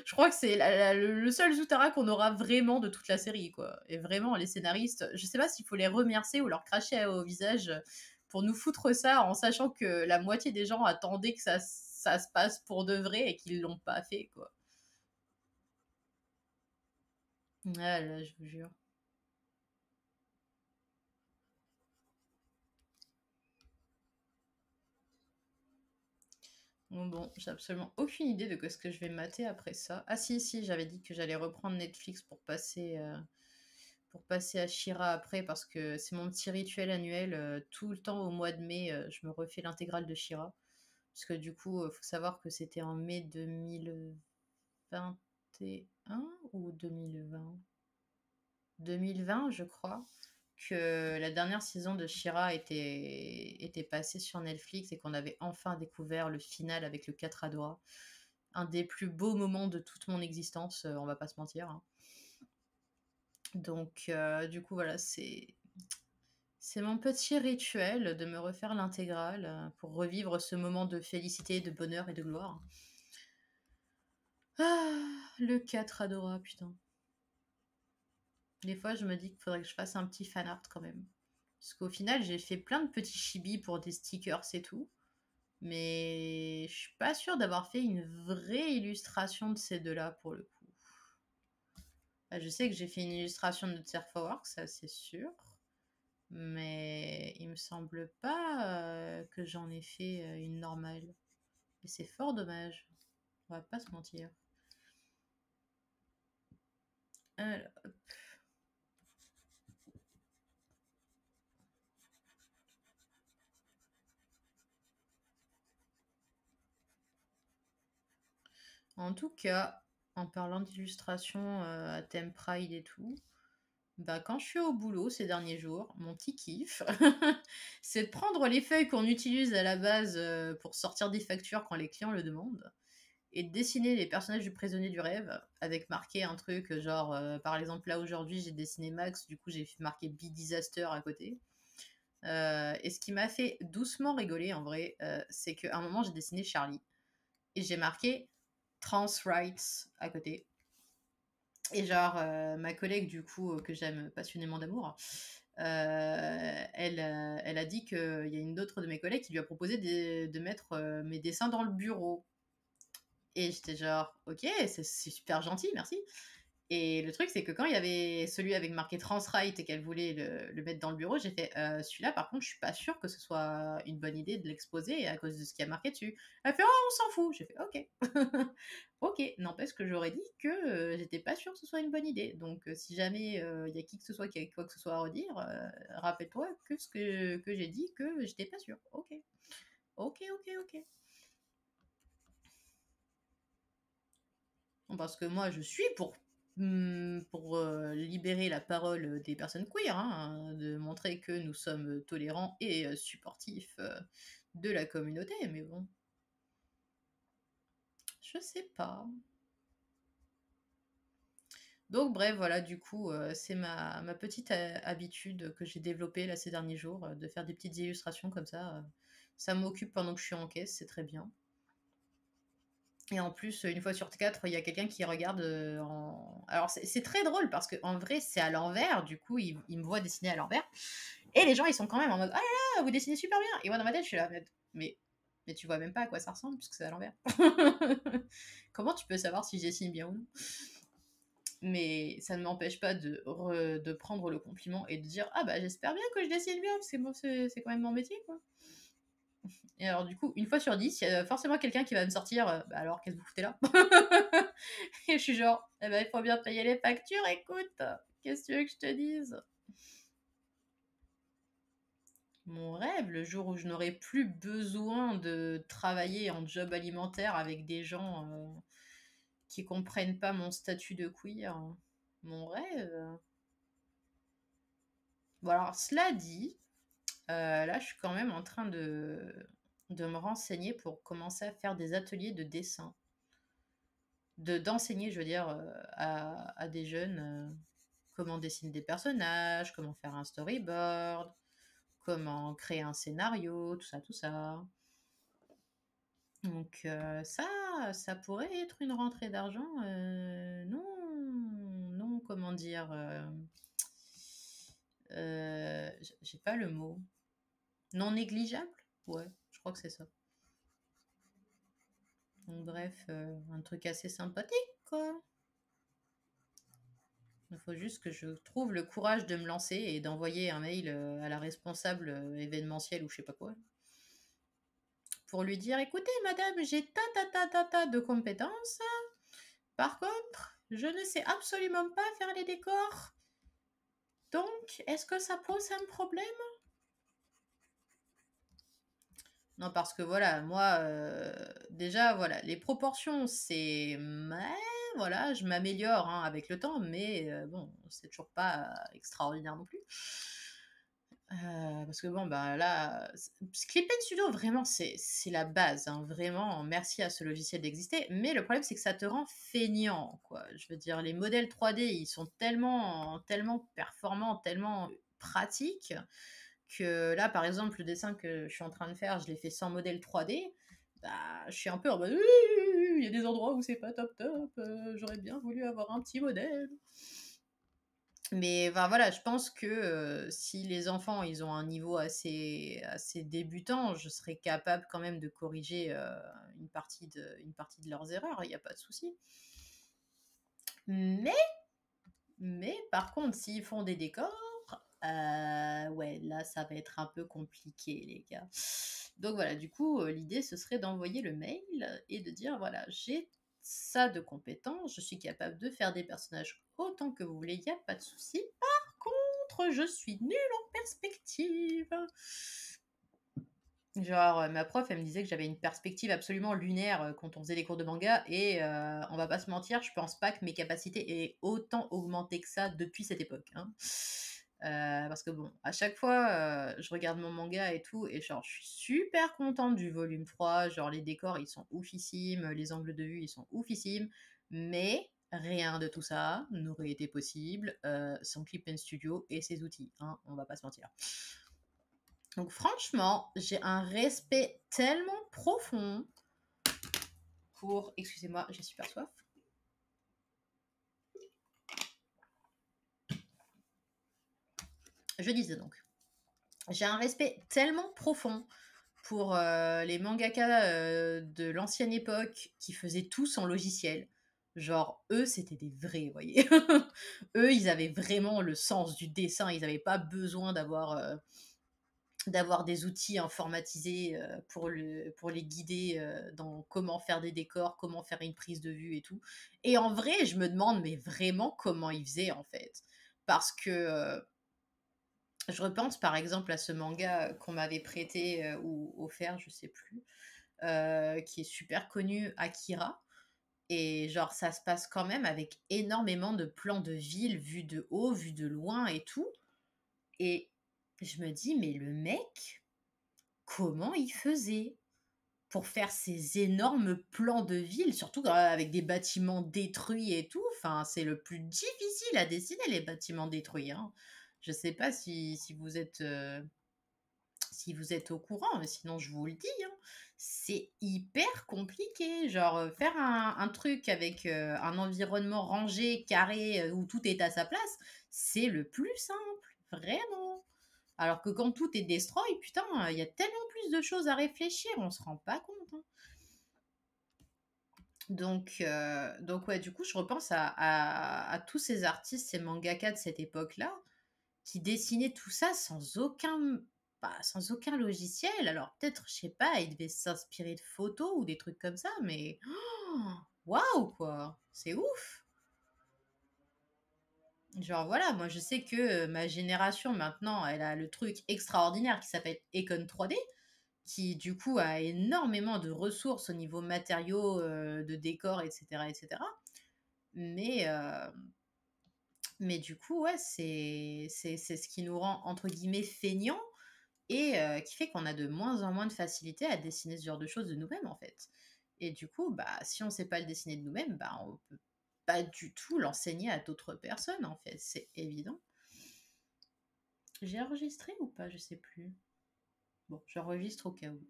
Je crois que c'est le seul Zoutara qu'on aura vraiment de toute la série, quoi. Et vraiment, les scénaristes, je sais pas s'il faut les remercier ou leur cracher au visage pour nous foutre ça en sachant que la moitié des gens attendaient que ça se passe pour de vrai et qu'ils l'ont pas fait, quoi. Ah là, je vous jure. Bon, j'ai absolument aucune idée de ce que je vais mater après ça. Ah si, j'avais dit que j'allais reprendre Netflix pour passer à Shira après, parce que c'est mon petit rituel annuel. Tout le temps au mois de mai, je me refais l'intégrale de Shira. Parce que du coup, faut savoir que c'était en mai 2021 ou 2020? 2020, je crois, que la dernière saison de Shira était passée sur Netflix et qu'on avait enfin découvert le final avec le 4 Adora. Un des plus beaux moments de toute mon existence, on va pas se mentir, hein. Donc, du coup, voilà, c'est mon petit rituel de me refaire l'intégrale pour revivre ce moment de félicité, de bonheur et de gloire. Ah, le 4 Adora, putain. Des fois, je me dis qu'il faudrait que je fasse un petit fan art quand même. Parce qu'au final, j'ai fait plein de petits chibis pour des stickers et tout. Mais je suis pas sûre d'avoir fait une vraie illustration de ces deux-là pour le coup. Je sais que j'ai fait une illustration de notre Surfwork, ça c'est sûr. Mais il me semble pas que j'en ai fait une normale. Et c'est fort dommage. On va pas se mentir. Alors, en tout cas, en parlant d'illustration à thème Pride et tout, Bah, quand je suis au boulot ces derniers jours, mon petit kiff, c'est de prendre les feuilles qu'on utilise à la base, pour sortir des factures quand les clients le demandent et de dessiner les personnages du prisonnier du rêve avec marqué un truc, genre, par exemple, là, aujourd'hui, j'ai dessiné Max, du coup, j'ai marqué Be Disaster à côté. Et ce qui m'a fait doucement rigoler en vrai, c'est qu'à un moment, j'ai dessiné Charlie et j'ai marqué Trans Rights à côté. Et genre, ma collègue du coup, que j'aime passionnément d'amour, elle a dit qu'il y a une autre de mes collègues qui lui a proposé de mettre, mes dessins dans le bureau. Et j'étais genre: «OK, c'est super gentil, merci». Et le truc, c'est que quand il y avait celui avec marqué Transright et qu'elle voulait le mettre dans le bureau, j'ai fait: Celui-là, par contre, je suis pas sûre que ce soit une bonne idée de l'exposer à cause de ce qu'il y a marqué dessus». Elle fait: «Oh, on s'en fout». J'ai fait: «OK». OK, n'empêche que j'aurais dit que, j'étais pas sûre que ce soit une bonne idée. Donc si jamais, il y a qui que ce soit qui a quoi que ce soit à redire, rappelle-toi que ce que j'ai dit que j'étais pas sûre. OK. OK, OK, OK. Parce que moi, je suis pour libérer la parole des personnes queer, hein, de montrer que nous sommes tolérants et supportifs de la communauté. Mais bon, je sais pas. Donc bref, voilà, du coup, c'est ma petite habitude que j'ai développée là ces derniers jours, de faire des petites illustrations comme ça. Ça m'occupe pendant que je suis en caisse, c'est très bien. Et en plus, une fois sur 4, il y a quelqu'un qui regarde, en alors c'est très drôle parce qu'en vrai, c'est à l'envers, du coup, il me voit dessiner à l'envers et les gens, ils sont quand même en mode: «Ah là là, vous dessinez super bien!» Et moi, dans ma tête, je suis là en mode: «Mais tu vois même pas à quoi ça ressemble puisque c'est à l'envers». Comment tu peux savoir si je dessine bien ou non? Mais ça ne m'empêche pas de prendre le compliment et de dire: «Ah bah, j'espère bien que je dessine bien parce que bon, c'est quand même mon métier, quoi». Et alors du coup, une fois sur 10, il y a forcément quelqu'un qui va me sortir, «Bah alors, qu'est-ce que vous foutez là?» Et je suis genre: «Eh ben, il faut bien payer les factures, écoute, qu'est-ce que tu veux que je te dise?» Mon rêve, le jour où je n'aurai plus besoin de travailler en job alimentaire avec des gens, qui comprennent pas mon statut de queer, mon rêve. Bon alors cela dit, là je suis quand même en train de me renseigner pour commencer à faire des ateliers de dessin. D'enseigner, je veux dire, à des jeunes, comment dessiner des personnages, comment faire un storyboard, comment créer un scénario, tout ça, tout ça. Donc ça pourrait être une rentrée d'argent, non, comment dire? J'ai pas le mot. Non négligeable? Ouais, je crois que c'est ça. Donc bref, un truc assez sympathique, quoi. Il faut juste que je trouve le courage de me lancer et d'envoyer un mail, à la responsable, événementielle ou je sais pas quoi, pour lui dire: «Écoutez madame, j'ai ta de compétences. Par contre, je ne sais absolument pas faire les décors. Donc, est-ce que ça pose un problème?» Non, parce que voilà, moi, déjà, voilà, les proportions, c'est meh, voilà, je m'améliore, hein, avec le temps, mais bon, c'est toujours pas extraordinaire non plus. Parce que bon, bah, là, Clip Studio, vraiment, c'est la base, hein, vraiment, merci à ce logiciel d'exister. Mais le problème, c'est que ça te rend feignant, quoi. Je veux dire, les modèles 3D, ils sont tellement performants, tellement pratiques que là, par exemple, le dessin que je suis en train de faire, je l'ai fait sans modèle 3D. Bah, je suis un peu en mode: «Il y a des endroits où c'est pas top top, j'aurais bien voulu avoir un petit modèle». Mais enfin, voilà, je pense que, si les enfants, ils ont un niveau assez débutant, je serais capable quand même de corriger, une partie de leurs erreurs, il y a pas de souci. Mais par contre, s'ils font des décors, ouais, là, ça va être un peu compliqué, les gars. Donc voilà, du coup, l'idée, ce serait d'envoyer le mail et de dire: «Voilà, j'ai ça de compétences, je suis capable de faire des personnages autant que vous voulez, il y a pas de souci. Par contre, je suis nulle en perspective». Genre, ma prof, elle me disait que j'avais une perspective absolument lunaire, quand on faisait les cours de manga et on va pas se mentir, je pense pas que mes capacités aient autant augmenté que ça depuis cette époque, hein. Parce que bon, à chaque fois, je regarde mon manga et tout et genre je suis super contente du volume 3, genre les décors, ils sont oufissimes, les angles de vue, ils sont oufissimes, mais rien de tout ça n'aurait été possible, sans Clip Studio et ses outils, hein, on va pas se mentir. Donc franchement, j'ai un respect tellement profond pour... Excusez-moi, j'ai super soif. Je disais donc, j'ai un respect tellement profond pour les mangaka de l'ancienne époque qui faisaient tout sans logiciel. Genre, eux, c'était des vrais, vous voyez. Eux, ils avaient vraiment le sens du dessin. Ils n'avaient pas besoin d'avoir des outils informatisés pour les guider dans comment faire des décors, comment faire une prise de vue et tout. Et en vrai, je me demande, mais vraiment comment ils faisaient en fait. Parce que je repense par exemple à ce manga qu'on m'avait prêté ou offert, je sais plus, qui est super connu, Akira. Et genre, ça se passe quand même avec énormément de plans de ville vus de haut, vus de loin et tout. Et je me dis, mais le mec, comment il faisait pour faire ces énormes plans de ville, surtout avec des bâtiments détruits et tout. Enfin, c'est le plus difficile à dessiner, les bâtiments détruits, hein. Je sais pas si vous êtes au courant, mais sinon je vous le dis, hein. C'est hyper compliqué. Genre, faire un truc avec un environnement rangé, carré, où tout est à sa place, c'est le plus simple, vraiment. Alors que quand tout est destroy, putain, il y a tellement plus de choses à réfléchir, on se rend pas compte, hein. Donc ouais, du coup, je repense à tous ces artistes, ces mangaka de cette époque-là, qui dessinaient tout ça sans aucun logiciel. Alors peut-être, je sais pas, ils devaient s'inspirer de photos ou des trucs comme ça, mais waouh, quoi, c'est ouf. Genre voilà, moi je sais que ma génération maintenant, elle a le truc extraordinaire qui s'appelle Econ 3D, qui du coup a énormément de ressources au niveau matériaux, de décors, etc., etc. Mais, mais du coup, ouais, c'est ce qui nous rend entre guillemets feignants et qui fait qu'on a de moins en moins de facilité à dessiner ce genre de choses de nous-mêmes en fait. Et du coup, bah, si on ne sait pas le dessiner de nous-mêmes, bah, on peut pas du tout l'enseigner à d'autres personnes en fait, c'est évident. J'ai enregistré ou pas? Je sais plus. Bon, j'enregistre au cas où.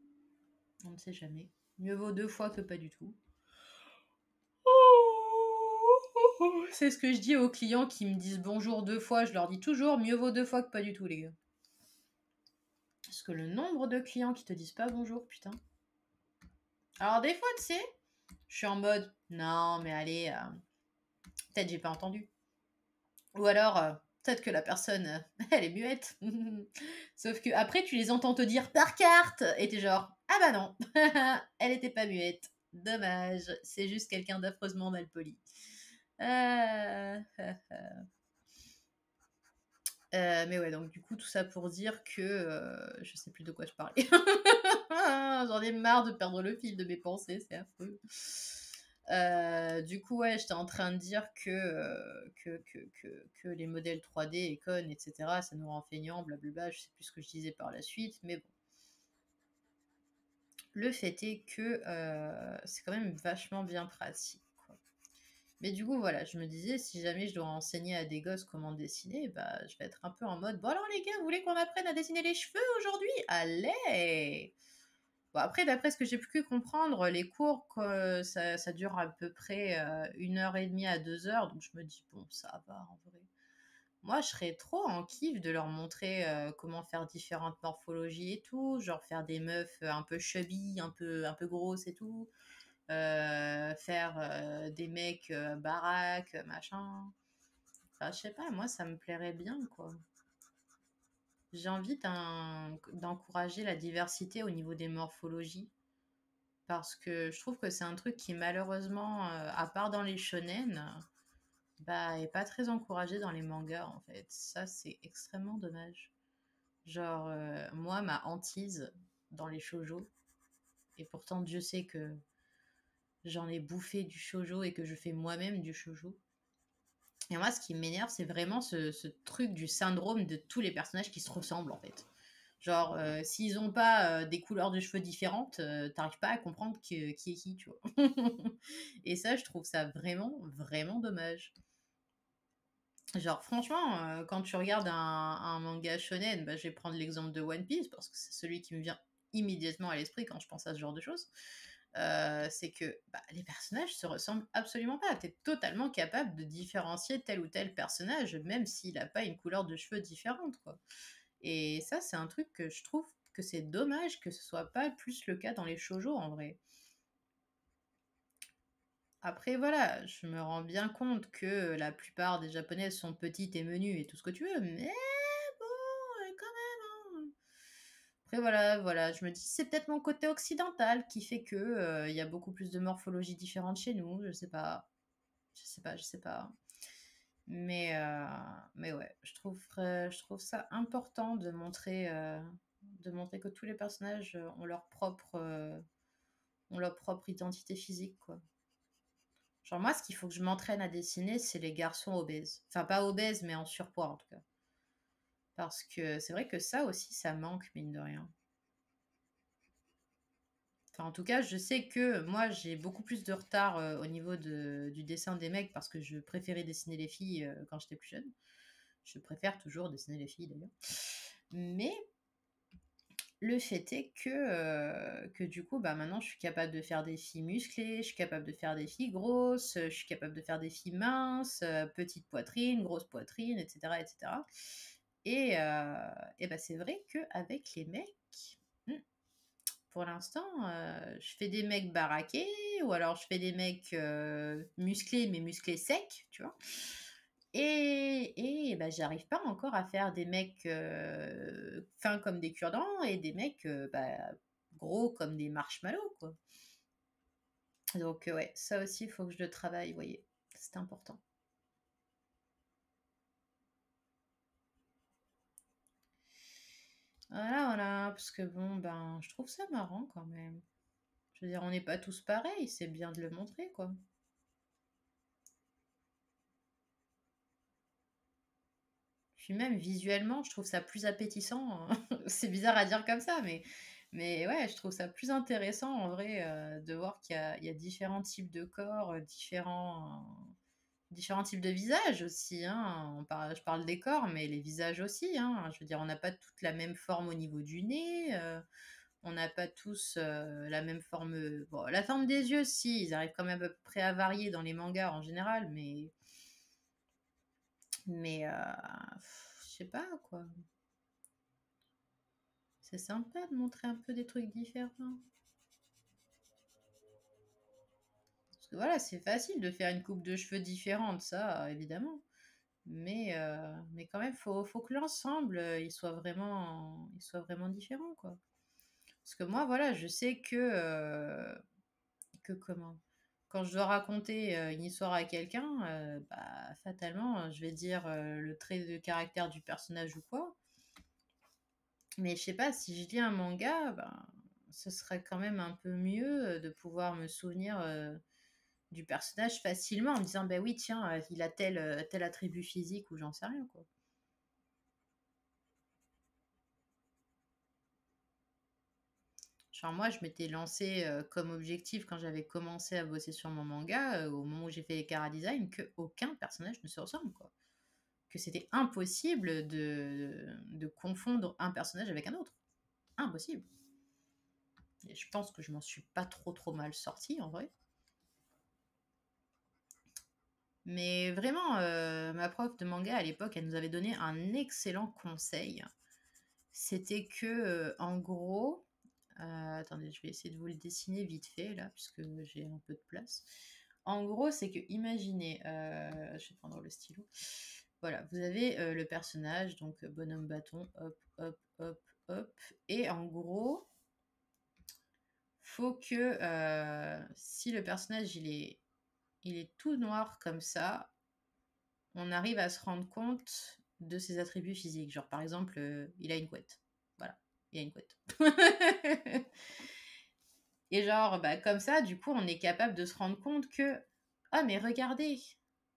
On ne sait jamais. Mieux vaut deux fois que pas du tout. C'est ce que je dis aux clients qui me disent bonjour deux fois. Je leur dis toujours mieux vaut deux fois que pas du tout, les gars. Parce que le nombre de clients qui te disent pas bonjour, putain. Alors, des fois, tu sais, je suis en mode non, mais allez, peut-être j'ai pas entendu. Ou alors, peut-être que la personne, elle est muette. Sauf que après, tu les entends te dire par carte. Et t'es genre ah bah non, elle était pas muette. Dommage, c'est juste quelqu'un d'affreusement mal poli. Mais ouais, donc du coup, tout ça pour dire que je sais plus de quoi je parlais. J'en ai marre de perdre le fil de mes pensées, c'est affreux. Du coup, ouais, j'étais en train de dire que les modèles 3D, Econ, etc., ça nous rend feignants, blablabla, je sais plus ce que je disais par la suite, mais bon. Le fait est que c'est quand même vachement bien pratique. Mais du coup, voilà, je me disais, si jamais je dois enseigner à des gosses comment dessiner, bah, je vais être un peu en mode, bon alors les gars, vous voulez qu'on apprenne à dessiner les cheveux aujourd'hui? Allez! Bon, après, d'après ce que j'ai pu comprendre, les cours, ça dure à peu près 1 heure et demie à 2 heures, donc je me dis, bon, ça va en vrai. Moi, je serais trop en kiff de leur montrer comment faire différentes morphologies et tout, genre faire des meufs un peu chubby, un peu grosses et tout, faire des mecs baraques, machin. Enfin, je sais pas, moi, ça me plairait bien, quoi. J'ai envie d'encourager la diversité au niveau des morphologies. Parce que je trouve que c'est un truc qui, malheureusement, à part dans les shonen, bah, est pas très encouragé dans les mangas, en fait. Ça, c'est extrêmement dommage. Genre, moi, ma hantise, dans les shoujo. Et pourtant, Dieu sait que j'en ai bouffé du shoujo et que je fais moi-même du shoujo. Et moi, ce qui m'énerve, c'est vraiment ce truc du syndrome de tous les personnages qui se ressemblent, en fait. Genre, s'ils ont pas des couleurs de cheveux différentes, t'arrives pas à comprendre qui est qui, tu vois. Et ça, je trouve ça vraiment, vraiment dommage. Genre, franchement, quand tu regardes un manga shonen, bah, je vais prendre l'exemple de One Piece parce que c'est celui qui me vient immédiatement à l'esprit quand je pense à ce genre de choses. C'est que bah, les personnages se ressemblent absolument pas. Tu es totalement capable de différencier tel ou tel personnage, même s'il n'a pas une couleur de cheveux différente, quoi. Et ça, c'est un truc que je trouve que c'est dommage que ce soit pas plus le cas dans les shoujo en vrai. Après, voilà, je me rends bien compte que la plupart des japonaises sont petites et menues et tout ce que tu veux, mais bon, quand même, hein. Après, voilà, je me dis, c'est peut-être mon côté occidental qui fait que il y a beaucoup plus de morphologie différente chez nous, je sais pas. Je sais pas. Mais ouais, je trouve ça important de montrer que tous les personnages ont leur propre identité physique, quoi. Genre moi, ce qu'il faut que je m'entraîne à dessiner, c'est les garçons obèses. Enfin, pas obèses, mais en surpoids, en tout cas. Parce que c'est vrai que ça aussi, ça manque, mine de rien. Enfin, en tout cas, je sais que moi, j'ai beaucoup plus de retard au niveau du dessin des mecs parce que je préférais dessiner les filles quand j'étais plus jeune. Je préfère toujours dessiner les filles d'ailleurs. Mais le fait est que du coup, bah, maintenant, je suis capable de faire des filles musclées, je suis capable de faire des filles grosses, je suis capable de faire des filles minces, petite poitrine, grosse poitrine, etc., etc. Et bah, c'est vrai qu'avec les mecs, hmm, pour l'instant, je fais des mecs baraqués, ou alors je fais des mecs musclés, mais musclés secs, tu vois. Et bah, j'arrive pas encore à faire des mecs fins comme des cure-dents et des mecs bah, gros comme des marshmallows, quoi. Donc, ouais, ça aussi, il faut que je le travaille, vous voyez. C'est important. Voilà, parce que bon, ben, je trouve ça marrant quand même. Je veux dire, on n'est pas tous pareils, c'est bien de le montrer, quoi. Puis même visuellement, je trouve ça plus appétissant. C'est bizarre à dire comme ça, mais ouais, je trouve ça plus intéressant en vrai de voir il y a différents types de corps, différents types de visages aussi, hein. Je parle des corps, mais les visages aussi, hein. Je veux dire, on n'a pas toute la même forme au niveau du nez, on n'a pas tous la même forme. Bon, la forme des yeux, si, ils arrivent quand même à peu près à varier dans les mangas en général, mais je sais pas quoi. C'est sympa de montrer un peu des trucs différents. Parce que voilà, c'est facile de faire une coupe de cheveux différente, ça, évidemment. Mais quand même, faut que l'ensemble, il soit vraiment différent, quoi. Parce que moi, voilà, je sais que comment? Quand je dois raconter une histoire à quelqu'un, bah, fatalement, je vais dire le trait de caractère du personnage ou quoi. Mais je sais pas, si je lis un manga, ben, ce serait quand même un peu mieux de pouvoir me souvenir du personnage facilement en me disant, bah oui, tiens, il a tel attribut physique ou j'en sais rien, quoi. Genre moi, je m'étais lancé comme objectif quand j'avais commencé à bosser sur mon manga, au moment où j'ai fait les chara design, qu'aucun personnage ne se ressemble, quoi. Que c'était impossible de confondre un personnage avec un autre. Impossible. Et je pense que je m'en suis pas trop mal sortie en vrai. Mais vraiment, ma prof de manga à l'époque, elle nous avait donné un excellent conseil. C'était que, en gros, attendez, je vais essayer de vous le dessiner vite fait là, puisque j'ai un peu de place. En gros, c'est que, imaginez, je vais prendre le stylo. Voilà, vous avez le personnage, donc bonhomme bâton, hop, hop, hop, hop. Et en gros, faut que si le personnage il est tout noir comme ça, on arrive à se rendre compte de ses attributs physiques. Genre, par exemple, il a une couette. Voilà. il y a une couette. Et genre, bah, comme ça, du coup, on est capable de se rendre compte que, ah, mais regardez,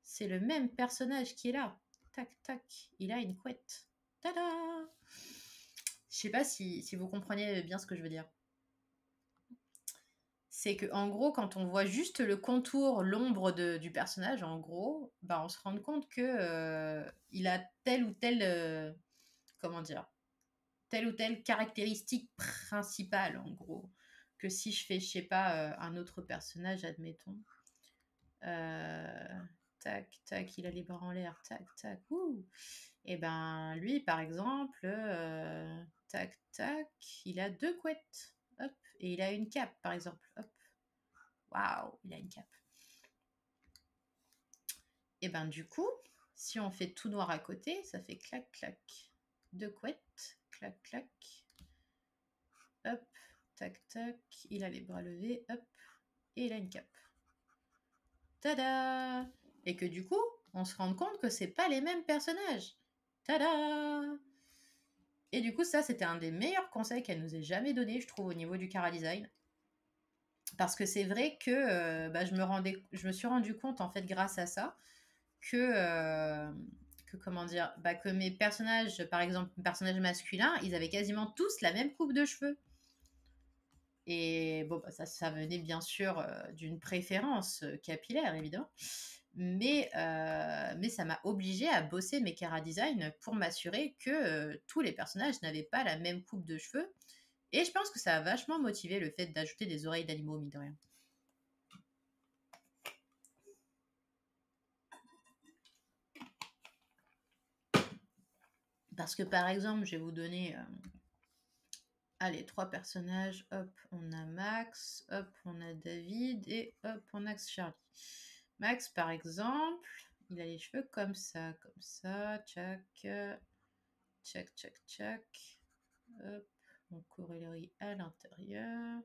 c'est le même personnage qui est là. Tac, tac, il a une couette. Tada! Je sais pas si vous comprenez bien ce que je veux dire. C'est que en gros, quand on voit juste le contour, l'ombre du personnage, en gros, bah, on se rend compte que il a telle ou telle, comment dire, telle ou telle caractéristique principale, en gros. Que si je fais, je sais pas, un autre personnage, admettons. Tac, tac, il a les bras en l'air, tac, tac, ouh. Et ben lui, par exemple, tac, tac, il a 2 couettes, hop, et il a une cape, par exemple, hop. Waouh, il a une cape. Et ben du coup, si on fait tout noir à côté, ça fait clac, clac. 2 couettes, clac, clac. Hop, tac, tac, il a les bras levés, hop, et il a une cape. Tada! Et que du coup, on se rend compte que c'est pas les mêmes personnages. Tada! Et du coup, ça, c'était un des meilleurs conseils qu'elle nous ait jamais donné, je trouve, au niveau du chara-design. Parce que c'est vrai que bah, je me suis rendu compte, en fait, grâce à ça, que comment dire, bah, que mes personnages, par exemple, mes personnages masculins, ils avaient quasiment tous la même coupe de cheveux. Et bon, bah, ça venait bien sûr d'une préférence capillaire, évidemment. Mais ça m'a obligée à bosser mes chara-design pour m'assurer que tous les personnages n'avaient pas la même coupe de cheveux. Et je pense que ça a vachement motivé le fait d'ajouter des oreilles d'animaux, mine de rien. Parce que par exemple, je vais vous donner allez, 3 personnages. Hop, on a Max, hop, on a David et hop, on a Charlie. Max, par exemple, il a les cheveux comme ça, tchac, tchac, tchac, tchac. Hop, on corollarie à l'intérieur.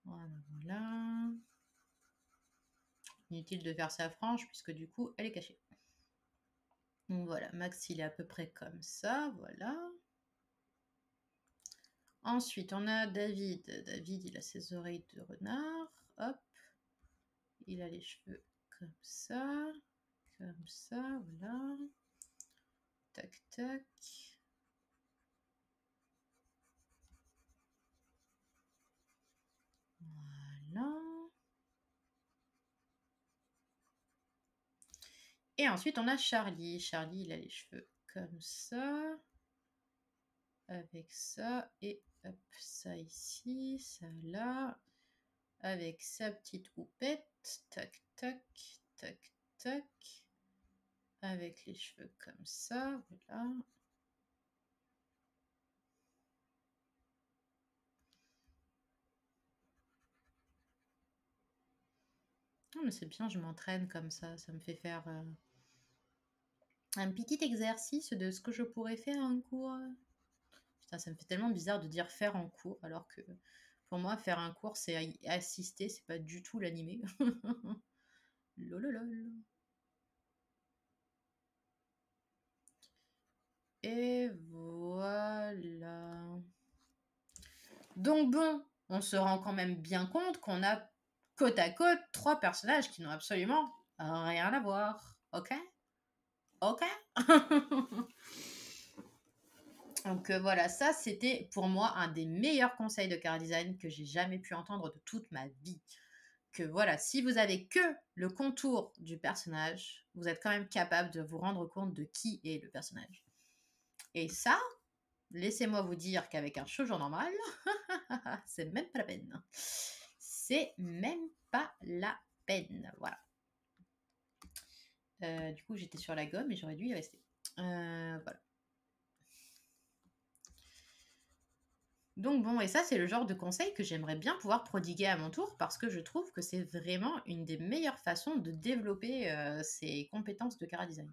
Voilà, voilà. Inutile de faire sa frange puisque du coup, elle est cachée. Donc voilà, Max, il est à peu près comme ça, voilà. Ensuite, on a David. David, il a ses oreilles de renard. Hop. Il a les cheveux comme ça. Comme ça, voilà. Tac, tac. Voilà. Et ensuite, on a Charlie. Charlie, il a les cheveux comme ça. Avec ça. Et hop, ça ici, ça là. Avec sa petite houppette. Tac, tac, tac, tac. Avec les cheveux comme ça, voilà. Non, mais c'est bien, je m'entraîne comme ça. Ça me fait faire un petit exercice de ce que je pourrais faire en cours. Putain, ça me fait tellement bizarre de dire faire en cours, alors que pour moi, faire un cours, c'est assister, c'est pas du tout l'animer. Lololol. Et voilà. Donc bon, on se rend quand même bien compte qu'on a côte à côte 3 personnages qui n'ont absolument rien à voir. Ok? Ok? Donc voilà, ça c'était pour moi un des meilleurs conseils de chara design que j'ai jamais pu entendre de toute ma vie. Que voilà, si vous avez que le contour du personnage, vous êtes quand même capable de vous rendre compte de qui est le personnage. Et ça, laissez-moi vous dire qu'avec un shoujo normal, c'est même pas la peine. C'est même pas la peine. Voilà. Du coup, j'étais sur la gomme et j'aurais dû y rester. Voilà. Donc bon, et ça, c'est le genre de conseil que j'aimerais bien pouvoir prodiguer à mon tour parce que je trouve que c'est vraiment une des meilleures façons de développer ses compétences de chara design.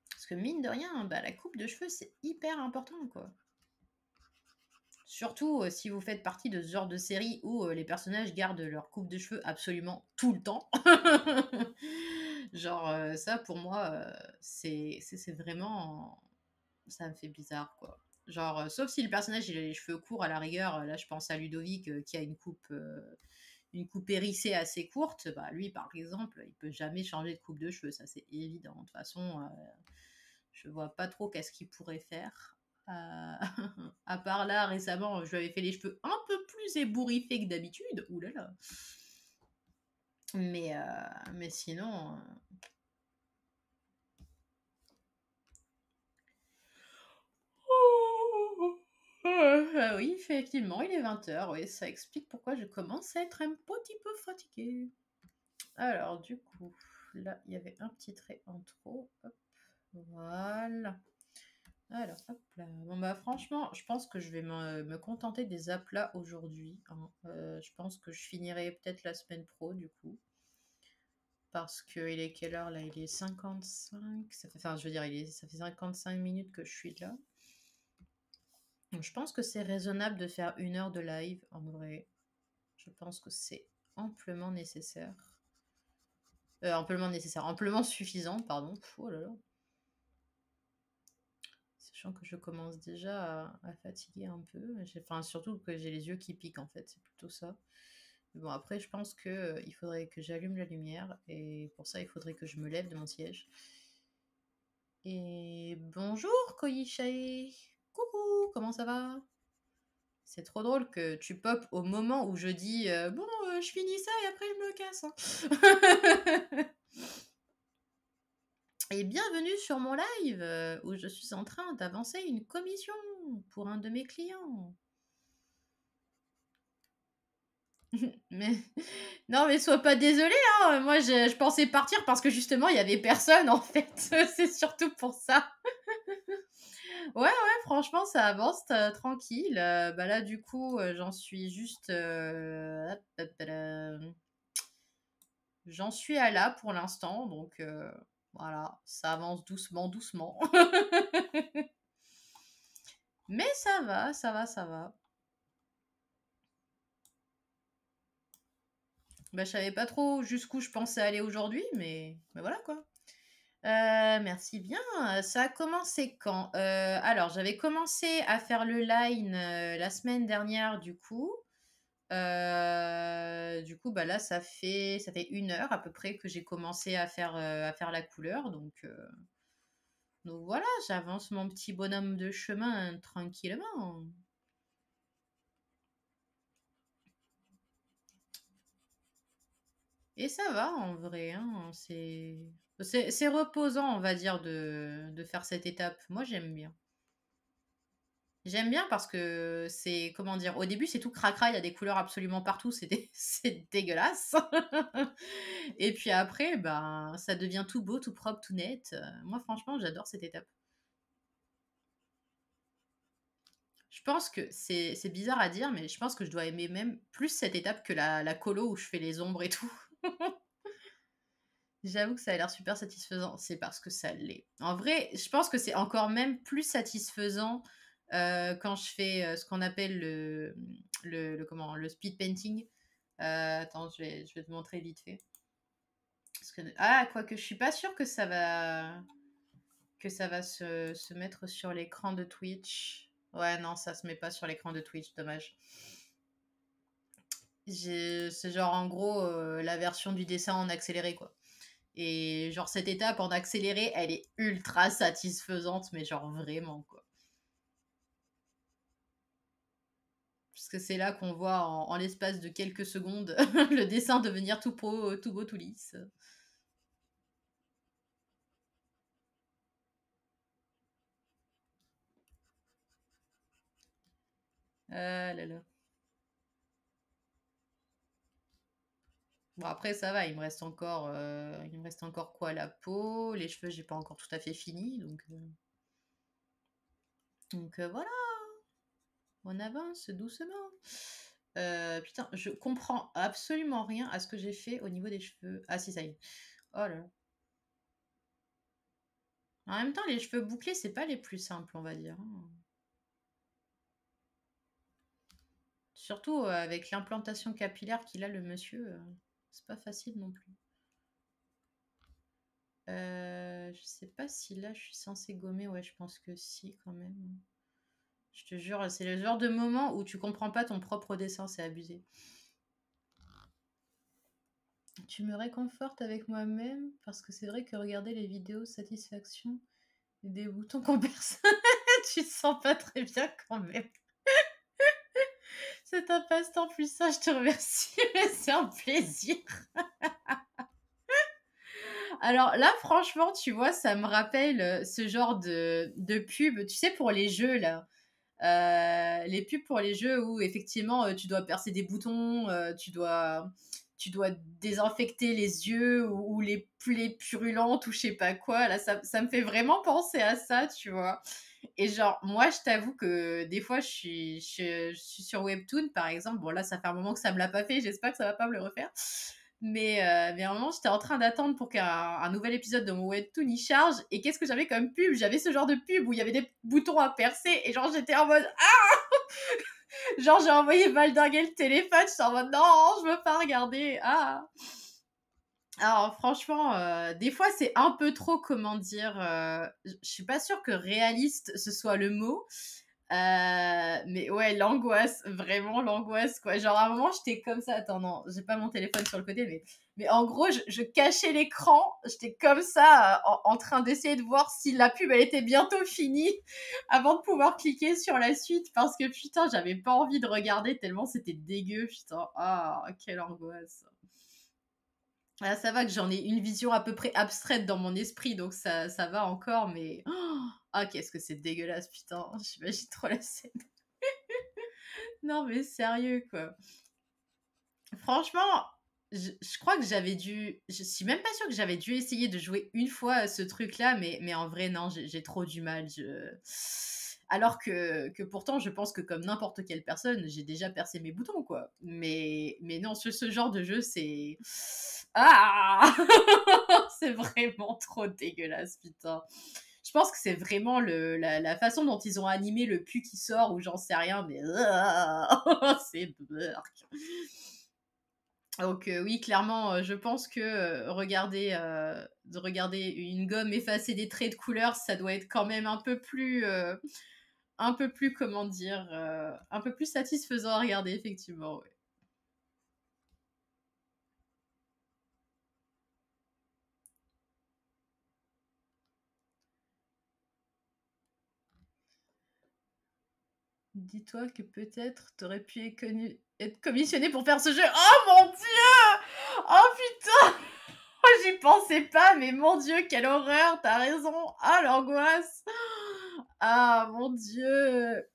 Parce que mine de rien, bah, la coupe de cheveux, c'est hyper important, quoi. Surtout si vous faites partie de ce genre de série où les personnages gardent leur coupe de cheveux absolument tout le temps. Genre, ça pour moi, c'est vraiment ça me fait bizarre, quoi. Genre, sauf si le personnage il a les cheveux courts à la rigueur, là je pense à Ludovic, qui a une coupe hérissée assez courte, bah lui par exemple, il peut jamais changer de coupe de cheveux, ça c'est évident. De toute façon, je vois pas trop qu'est-ce qu'il pourrait faire. Euh, à part là, récemment, je lui avais fait les cheveux un peu plus ébouriffés que d'habitude. Ouh là là. Mais sinon. Oui, effectivement, il est 20h. Oui, ça explique pourquoi je commence à être un petit peu fatiguée. Alors, du coup, là, il y avait un petit trait en trop. Hop, voilà. Alors, hop là. Bon, bah, franchement, je pense que je vais me contenter des aplats aujourd'hui, hein. Je pense que je finirai peut-être la semaine pro, du coup. Parce qu'il est quelle heure là? Il est 55. Enfin, je veux dire, ça fait 55 minutes que je suis là. Donc, je pense que c'est raisonnable de faire 1 heure de live, en vrai. Je pense que c'est amplement nécessaire. Amplement nécessaire. Amplement suffisant, pardon. Oh là là. Sachant que je commence déjà à fatiguer un peu. Enfin, surtout que j'ai les yeux qui piquent en fait, c'est plutôt ça. Mais bon, après, je pense que il faudrait que j'allume la lumière et pour ça, il faudrait que je me lève de mon siège. Et bonjour Koyichae. Coucou, comment ça va? C'est trop drôle que tu popes au moment où je dis bon, je finis ça et après je me casse, hein. Et bienvenue sur mon live où je suis en train d'avancer une commission pour un de mes clients. Mais non, mais sois pas désolé, hein. Moi je pensais partir parce que justement il y avait personne en fait. C'est surtout pour ça. Ouais, ouais, franchement ça avance tranquille. Bah là du coup j'en suis juste hop, hop, j'en suis à là pour l'instant donc voilà, ça avance doucement, doucement. Mais ça va, ça va, ça va. Bah, je savais pas trop jusqu'où je pensais aller aujourd'hui, mais voilà quoi. Merci bien. Ça a commencé quand? Alors, j'avais commencé à faire le line la semaine dernière, du coup. Bah là, ça fait 1 heure à peu près que j'ai commencé à faire la couleur. Donc voilà, j'avance mon petit bonhomme de chemin tranquillement. Et ça va en vrai, hein, c'est reposant, on va dire, de faire cette étape. Moi, j'aime bien. J'aime bien parce que c'est, comment dire, au début, c'est tout cracra, il y a des couleurs absolument partout, c'est dégueulasse. Et puis après, ben, ça devient tout beau, tout propre, tout net. Moi, franchement, j'adore cette étape. Je pense que c'est bizarre à dire, mais je pense que je dois aimer même plus cette étape que la colo où je fais les ombres et tout. J'avoue que ça a l'air super satisfaisant, c'est parce que ça l'est. En vrai, je pense que c'est encore même plus satisfaisant quand je fais ce qu'on appelle le speed painting. Attends, je vais te montrer vite fait. Quoique je suis pas sûre que ça va se mettre sur l'écran de Twitch. Ouais, non, ça se met pas sur l'écran de Twitch, dommage. C'est genre en gros la version du dessin en accéléré, quoi. Et genre cette étape en accéléré, elle est ultra satisfaisante, mais genre vraiment quoi. Parce que c'est là qu'on voit en l'espace de quelques secondes le dessin devenir tout beau, tout lisse. Ah là là. Bon après ça va, il me reste encore quoi, la peau, les cheveux j'ai pas encore tout à fait fini, donc voilà, on avance doucement. Putain, je comprends absolument rien à ce que j'ai fait au niveau des cheveux. Ah si, ça y est. Oh là là. En même temps, les cheveux bouclés, c'est pas les plus simples, on va dire, hein. Surtout avec l'implantation capillaire qu'il a, le monsieur, c'est pas facile non plus. Je sais pas si là je suis censée gommer. Ouais, je pense que si, quand même. Je te jure, c'est le genre de moment où tu comprends pas ton propre dessin, c'est abusé. Tu me réconfortes avec moi-même parce que c'est vrai que regarder les vidéos satisfaction et des boutons qu'on personne, tu te sens pas très bien quand même. C'est un passe-temps plus ça, je te remercie, mais c'est un plaisir. Alors là, franchement, tu vois, ça me rappelle ce genre de pub, tu sais, pour les jeux, là. Les pubs pour les jeux où, effectivement, tu dois percer des boutons, tu dois désinfecter les yeux ou les plaies purulentes ou je sais pas quoi. Là, ça me fait vraiment penser à ça, tu vois. Et genre, moi, je t'avoue que des fois, je suis sur Webtoon, par exemple. Bon, là, ça fait un moment que ça me l'a pas fait. J'espère que ça va pas me le refaire. Mais à un moment, j'étais en train d'attendre pour qu'un nouvel épisode de mon Webtoon y charge. Et qu'est-ce que j'avais comme pub? J'avais ce genre de pub où il y avait des boutons à percer. Et genre, j'étais en mode ah! Genre, j'ai envoyé valdinguer le téléphone. J'étais en mode non, je veux pas regarder. Ah! Alors franchement, des fois c'est un peu trop, comment dire, je suis pas sûre que réaliste ce soit le mot, mais ouais, l'angoisse, vraiment l'angoisse, quoi. Genre à un moment j'étais comme ça, attends non, j'ai pas mon téléphone sur le côté, mais en gros je cachais l'écran, j'étais comme ça, en train d'essayer de voir si la pub elle était bientôt finie avant de pouvoir cliquer sur la suite parce que putain j'avais pas envie de regarder tellement c'était dégueu, putain, ah quelle angoisse. Ah, ça va que j'en ai une vision à peu près abstraite dans mon esprit, donc ça va encore, mais ah, qu'est-ce que c'est dégueulasse, putain, j'imagine trop la scène. Non, mais sérieux, quoi. Franchement, je crois que j'avais dû. Je suis même pas sûre que j'avais dû essayer de jouer une fois à ce truc-là, mais en vrai, non, j'ai trop du mal. Alors que pourtant, je pense que comme n'importe quelle personne, j'ai déjà percé mes boutons, quoi. Mais non, sur ce genre de jeu, c'est. Ah! C'est vraiment trop dégueulasse, putain. Je pense que c'est vraiment la façon dont ils ont animé le pu qui sort, ou j'en sais rien, mais. C'est. Donc oui, clairement, je pense que regarder une gomme effacer des traits de couleur, ça doit être quand même un peu plus, comment dire, un peu plus satisfaisant à regarder, effectivement. Ouais. Dis-toi que peut-être t'aurais pu être commissionné pour faire ce jeu. Oh mon dieu! Oh putain! Oh, j'y pensais pas, mais mon dieu, quelle horreur! T'as raison! Ah, l'angoisse! Ah mon dieu!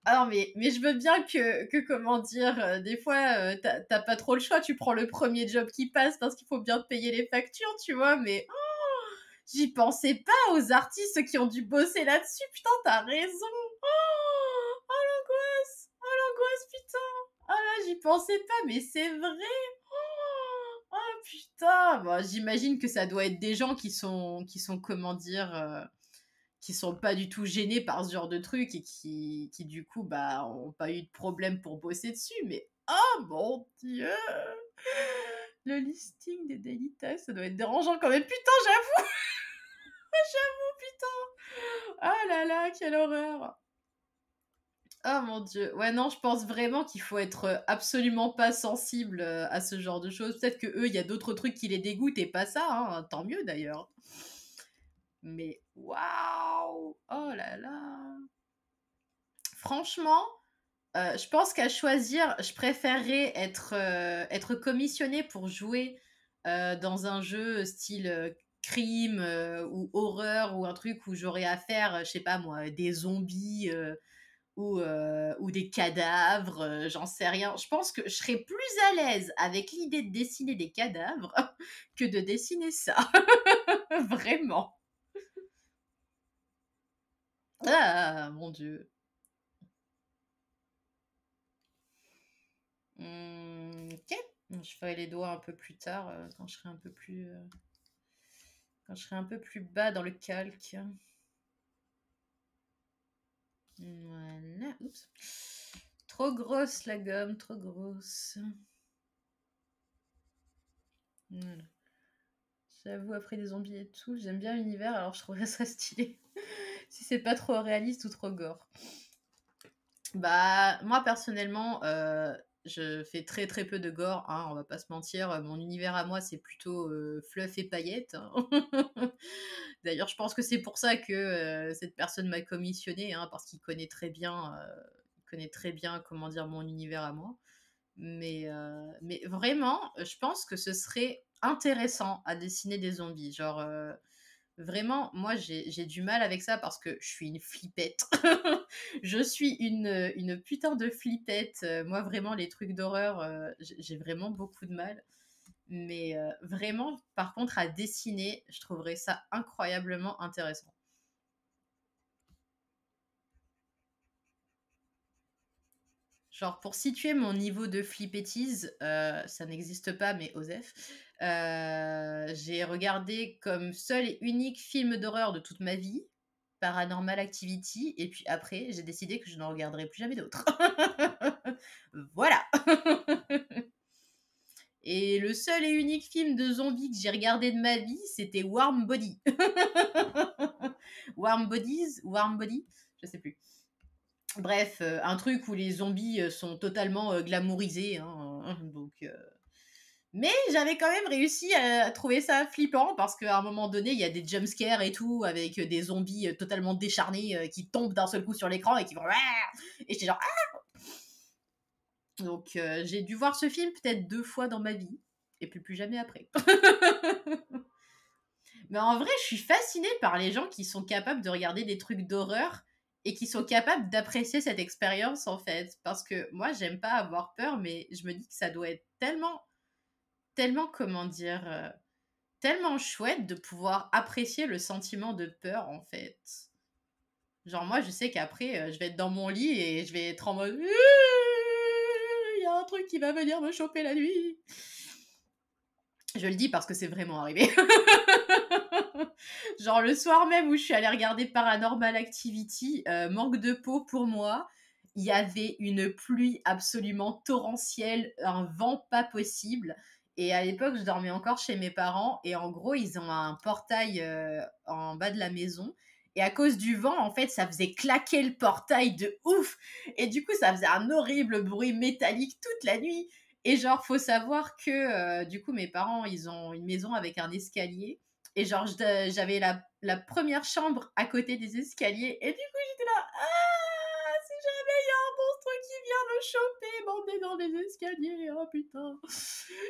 Alors, mais je veux bien que comment dire, des fois, t'as pas trop le choix, tu prends le premier job qui passe parce qu'il faut bien te payer les factures, tu vois, mais j'y pensais pas aux artistes qui ont dû bosser là-dessus, putain, t'as raison. Oh l'angoisse, oh l'angoisse, putain. Ah là, j'y pensais pas, mais c'est vrai. Oh putain, bon, j'imagine que ça doit être des gens qui sont comment dire, qui sont pas du tout gênés par ce genre de truc et qui du coup bah ont pas eu de problème pour bosser dessus, mais oh mon dieu, le listing des daily tasks ça doit être dérangeant quand même, putain, j'avoue. J'avoue, putain, ah là là, quelle horreur. Oh mon dieu, ouais, non, je pense vraiment qu'il faut être absolument pas sensible à ce genre de choses. Peut-être que eux il y a d'autres trucs qui les dégoûtent et pas ça, hein, tant mieux d'ailleurs. Mais waouh, oh là là. Franchement, je pense qu'à choisir, je préférerais être commissionnée pour jouer dans un jeu style crime ou horreur ou un truc où j'aurais à faire, je sais pas moi, des zombies ou des cadavres, j'en sais rien. Je pense que je serais plus à l'aise avec l'idée de dessiner des cadavres que de dessiner ça. Vraiment. Ah, mon Dieu. Ok. Je ferai les doigts un peu plus tard, quand je serai un peu plus bas dans le calque. Voilà. Oups. Trop grosse la gomme, trop grosse. Voilà. J'avoue, après les zombies et tout, j'aime bien l'univers, alors je trouverais ça stylé. Si c'est pas trop réaliste ou trop gore. Bah, moi personnellement, je fais très, très peu de gore, hein, on va pas se mentir. Mon univers à moi, c'est plutôt, fluff et paillettes, hein. D'ailleurs, je pense que c'est pour ça que, cette personne m'a commissionnée, hein, parce il connaît très bien, comment dire, mon univers à moi. Mais vraiment, je pense que ce serait intéressant à dessiner des zombies. Genre, vraiment, moi, j'ai du mal avec ça parce que je suis une flippette. Je suis une putain de flippette. Moi, vraiment, les trucs d'horreur, j'ai vraiment beaucoup de mal. Mais vraiment, par contre, à dessiner, je trouverais ça incroyablement intéressant. Genre, pour situer mon niveau de flippétise, ça n'existe pas, mais Osef, j'ai regardé comme seul et unique film d'horreur de toute ma vie, Paranormal Activity, et puis après, j'ai décidé que je n'en regarderai plus jamais d'autres. Voilà. Et le seul et unique film de zombies que j'ai regardé de ma vie, c'était Warm Body. Warm Body, je sais plus. Bref, un truc où les zombies sont totalement glamourisés, hein, donc. Mais j'avais quand même réussi à trouver ça flippant parce qu'à un moment donné, il y a des jumpscares et tout avec des zombies totalement décharnés qui tombent d'un seul coup sur l'écran et qui vont. Et j'étais genre. Ah. Donc j'ai dû voir ce film peut-être 2 fois dans ma vie et puis plus jamais après. Mais en vrai, je suis fascinée par les gens qui sont capables de regarder des trucs d'horreur et qui sont capables d'apprécier cette expérience en fait. Parce que moi, j'aime pas avoir peur, mais je me dis que ça doit être tellement, tellement, comment dire, tellement chouette de pouvoir apprécier le sentiment de peur en fait. Genre moi, je sais qu'après, je vais être dans mon lit et je vais être en mode il y a un truc qui va venir me choper la nuit. Je le dis parce que c'est vraiment arrivé. Genre le soir même où je suis allée regarder Paranormal Activity, manque de peau pour moi. Il y avait une pluie absolument torrentielle, un vent pas possible. Et à l'époque, je dormais encore chez mes parents. Et en gros, ils ont un portail en bas de la maison. Et à cause du vent, en fait, ça faisait claquer le portail de ouf. Et du coup, ça faisait un horrible bruit métallique toute la nuit. Et genre, faut savoir que du coup, mes parents, ils ont une maison avec un escalier. Et genre, j'avais la première chambre à côté des escaliers. Et du coup, j'étais là, ah, si jamais il y a un monstre qui vient me choper, m'emmener dans les escaliers, oh putain.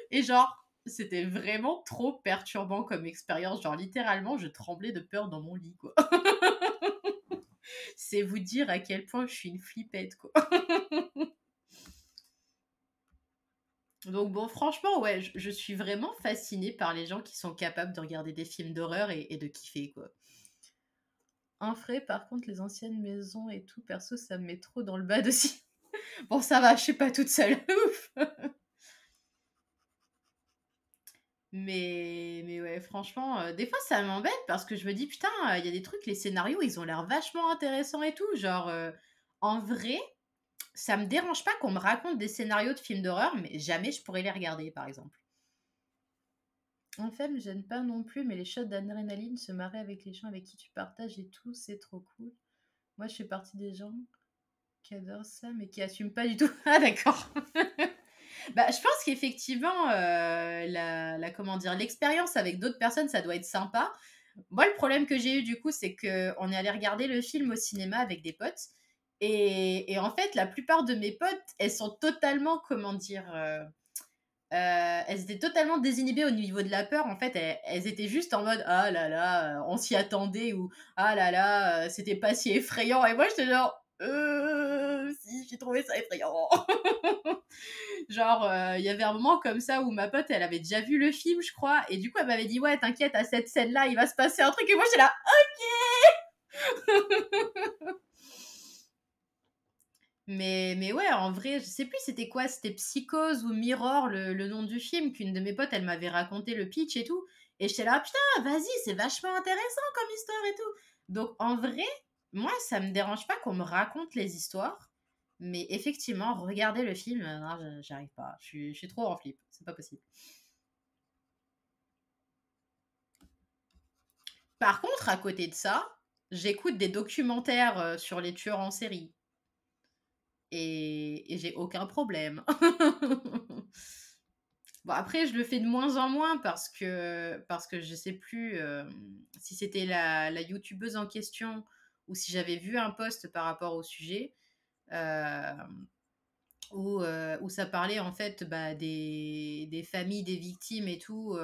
Et genre, c'était vraiment trop perturbant comme expérience. Genre, littéralement, je tremblais de peur dans mon lit, quoi. C'est vous dire à quel point je suis une flippette, quoi. Donc bon, franchement, ouais, je suis vraiment fascinée par les gens qui sont capables de regarder des films d'horreur et de kiffer, quoi. Un frais, par contre, les anciennes maisons et tout, perso, ça me met trop dans le bad aussi. Bon, ça va, je suis pas toute seule. Ouf. Mais ouais, franchement, des fois, ça m'embête parce que je me dis, putain, il y a des trucs, les scénarios, ils ont l'air vachement intéressants et tout. Genre, en vrai, ça me dérange pas qu'on me raconte des scénarios de films d'horreur, mais jamais je pourrais les regarder, par exemple. En fait, me gêne pas non plus, mais les shots d'adrénaline, se marrer avec les gens avec qui tu partages et tout, c'est trop cool. Moi, je fais partie des gens qui adorent ça, mais qui assument pas du tout. Ah, d'accord. Bah, je pense qu'effectivement, comment dire, l'expérience avec d'autres personnes, ça doit être sympa. Moi, le problème que j'ai eu du coup, c'est qu'on est allé regarder le film au cinéma avec des potes. Et en fait, la plupart de mes potes, elles sont totalement, comment dire, elles étaient totalement désinhibées au niveau de la peur. En fait, elles étaient juste en mode ah là là, on s'y attendait ou ah là là, c'était pas si effrayant. Et moi, j'étais genre si, j'ai trouvé ça effrayant. Genre, il y avait un moment comme ça où ma pote, elle avait déjà vu le film, je crois, et du coup, elle m'avait dit ouais, t'inquiète, à cette scène-là, il va se passer un truc. Et moi, j'étais là mais ouais, en vrai, je sais plus c'était quoi, c'était Psychose ou Mirror, le nom du film, qu'une de mes potes, elle m'avait raconté le pitch et tout. Et j'étais là, putain, vas-y, c'est vachement intéressant comme histoire et tout. Donc en vrai, moi, ça me dérange pas qu'on me raconte les histoires. Mais effectivement, regarder le film, non, j'arrive pas. Je suis trop en flip. C'est pas possible. Par contre, à côté de ça, j'écoute des documentaires, sur les tueurs en série et j'ai aucun problème. Bon après je le fais de moins en moins parce que je sais plus, si c'était la youtubeuse en question ou si j'avais vu un post par rapport au sujet, hem, où ça parlait en fait, bah, des familles des victimes et tout,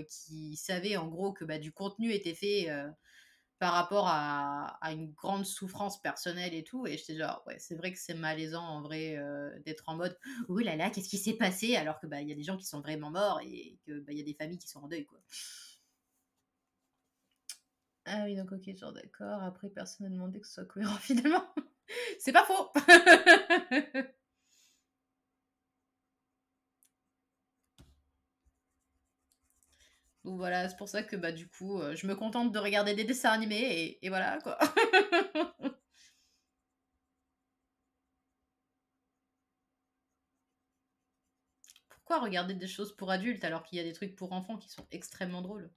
qui savaient en gros que, bah, du contenu était fait, par rapport à une grande souffrance personnelle et tout et j'étais genre: «Ouais, c'est vrai que c'est malaisant en vrai, d'être en mode: "Ouh là là, qu'est-ce qui s'est passé?"» alors que, bah, il y a des gens qui sont vraiment morts et que, bah, il y a des familles qui sont en deuil, quoi. Ah oui, donc OK, genre d'accord, après personne n'a demandé que ce soit cohérent finalement. C'est pas faux! Donc voilà, c'est pour ça que, bah, du coup, je me contente de regarder des dessins animés et voilà, quoi. Pourquoi regarder des choses pour adultes alors qu'il y a des trucs pour enfants qui sont extrêmement drôles?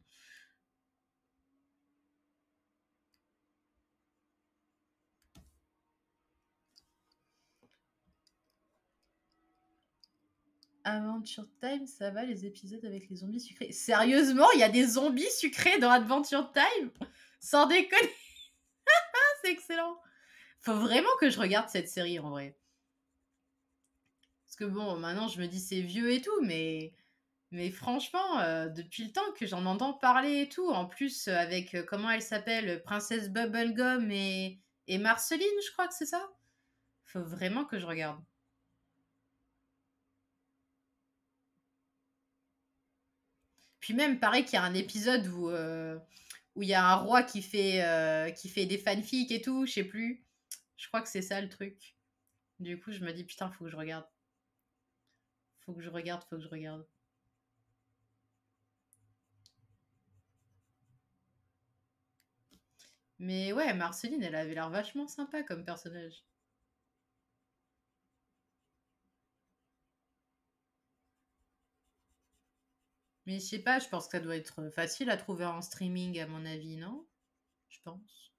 Adventure Time, ça va les épisodes avec les zombies sucrés? Sérieusement, il y a des zombies sucrés dans Adventure Time? Sans déconner, c'est excellent! Faut vraiment que je regarde cette série en vrai. Parce que bon, maintenant je me dis c'est vieux et tout, mais franchement, depuis le temps que j'en entends parler et tout, en plus, avec, comment elle s'appelle? Princesse Bubblegum et Marceline, je crois que c'est ça? Faut vraiment que je regarde. Puis même, pareil qu'il y a un épisode où il y a un roi qui fait des fanfics et tout, je sais plus. Je crois que c'est ça le truc. Du coup, je me dis: «Putain, faut que je regarde. Faut que je regarde, faut que je regarde». Mais ouais, Marceline, elle avait l'air vachement sympa comme personnage. Mais je sais pas, je pense que ça doit être facile à trouver en streaming à mon avis, non? Je pense.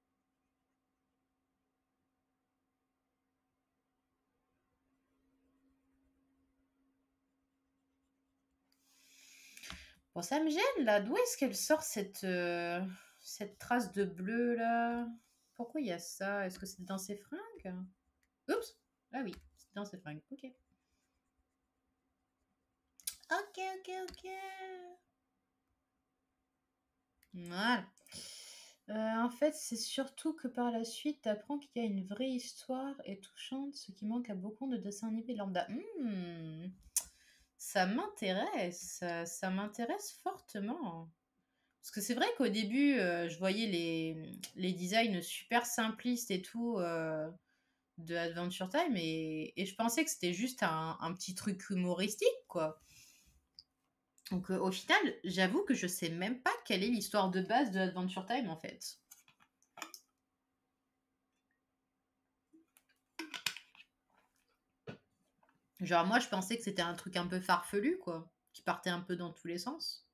Bon, ça me gêne là. D'où est-ce qu'elle sort cette trace de bleu là? Pourquoi il y a ça? Est-ce que c'est dans ses fringues? Oups! Ah oui, c'est dans ses fringues. OK. OK, OK, OK. Voilà. En fait, c'est surtout que par la suite, tu apprends qu'il y a une vraie histoire et touchante, ce qui manque à beaucoup de dessins animés lambda. Ça m'intéresse, ça m'intéresse fortement. Parce que c'est vrai qu'au début, je voyais les designs super simplistes et tout, de Adventure Time et je pensais que c'était juste un petit truc humoristique, quoi. Donc, au final, j'avoue que je sais même pas quelle est l'histoire de base de Adventure Time, en fait. Genre moi, je pensais que c'était un truc un peu farfelu, quoi, qui partait un peu dans tous les sens.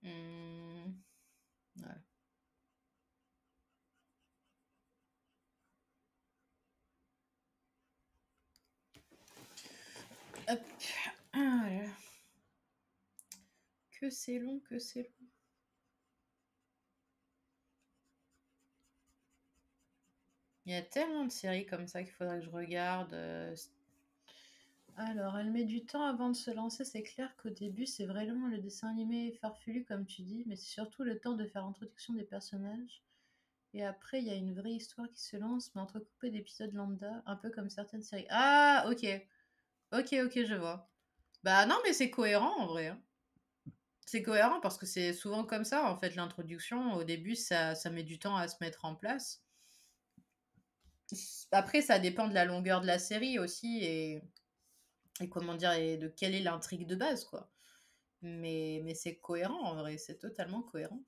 Mmh, ouais. Hop. Ah là là. Que c'est long, que c'est long. Il y a tellement de séries comme ça qu'il faudrait que je regarde, alors, elle met du temps avant de se lancer. C'est clair qu'au début, c'est vraiment le dessin animé farfelu, comme tu dis, mais c'est surtout le temps de faire l'introduction des personnages. Et après, il y a une vraie histoire qui se lance, mais entrecoupée d'épisodes lambda, un peu comme certaines séries. Ah, ok. Ok, ok, je vois. Bah non, mais c'est cohérent en vrai, hein. C'est cohérent parce que c'est souvent comme ça, en fait, l'introduction. Au début, ça met du temps à se mettre en place. Après, ça dépend de la longueur de la série aussi. et comment dire, et de quelle est l'intrigue de base, quoi. Mais c'est cohérent en vrai, c'est totalement cohérent.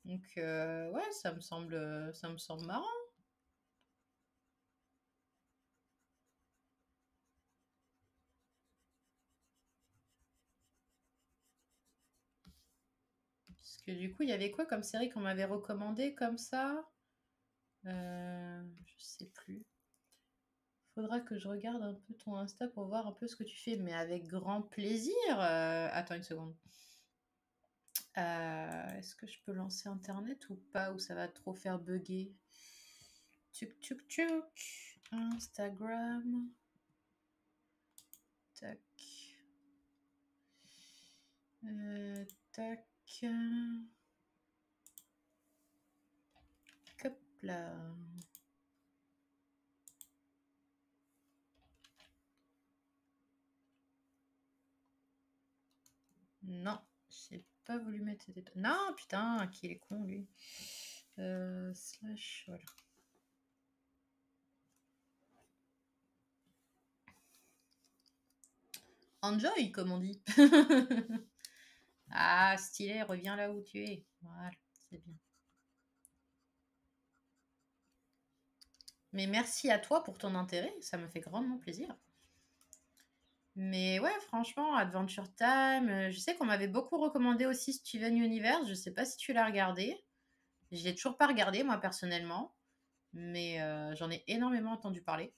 Donc ouais, ça me semble marrant. Parce que du coup, il y avait quoi comme série qu'on m'avait recommandé comme ça? Je sais plus. Faudra que je regarde un peu ton Insta pour voir un peu ce que tu fais, mais avec grand plaisir. Attends une seconde. Est-ce que je peux lancer Internet ou pas, ou ça va trop faire bugger? Tuk tuk tuk. Instagram. Tac. Tac. Hop là. Non, j'ai pas voulu mettre cette étoile. Non, putain, qui est con lui. Slash, voilà. Enjoy, comme on dit. Ah, stylé, reviens là où tu es. Voilà, c'est bien. Mais merci à toi pour ton intérêt, ça me fait grandement plaisir. Mais ouais, franchement, Adventure Time, je sais qu'on m'avait beaucoup recommandé aussi Steven Universe, je sais pas si tu l'as regardé. Je l'ai toujours pas regardé, moi, personnellement, mais j'en ai énormément entendu parler.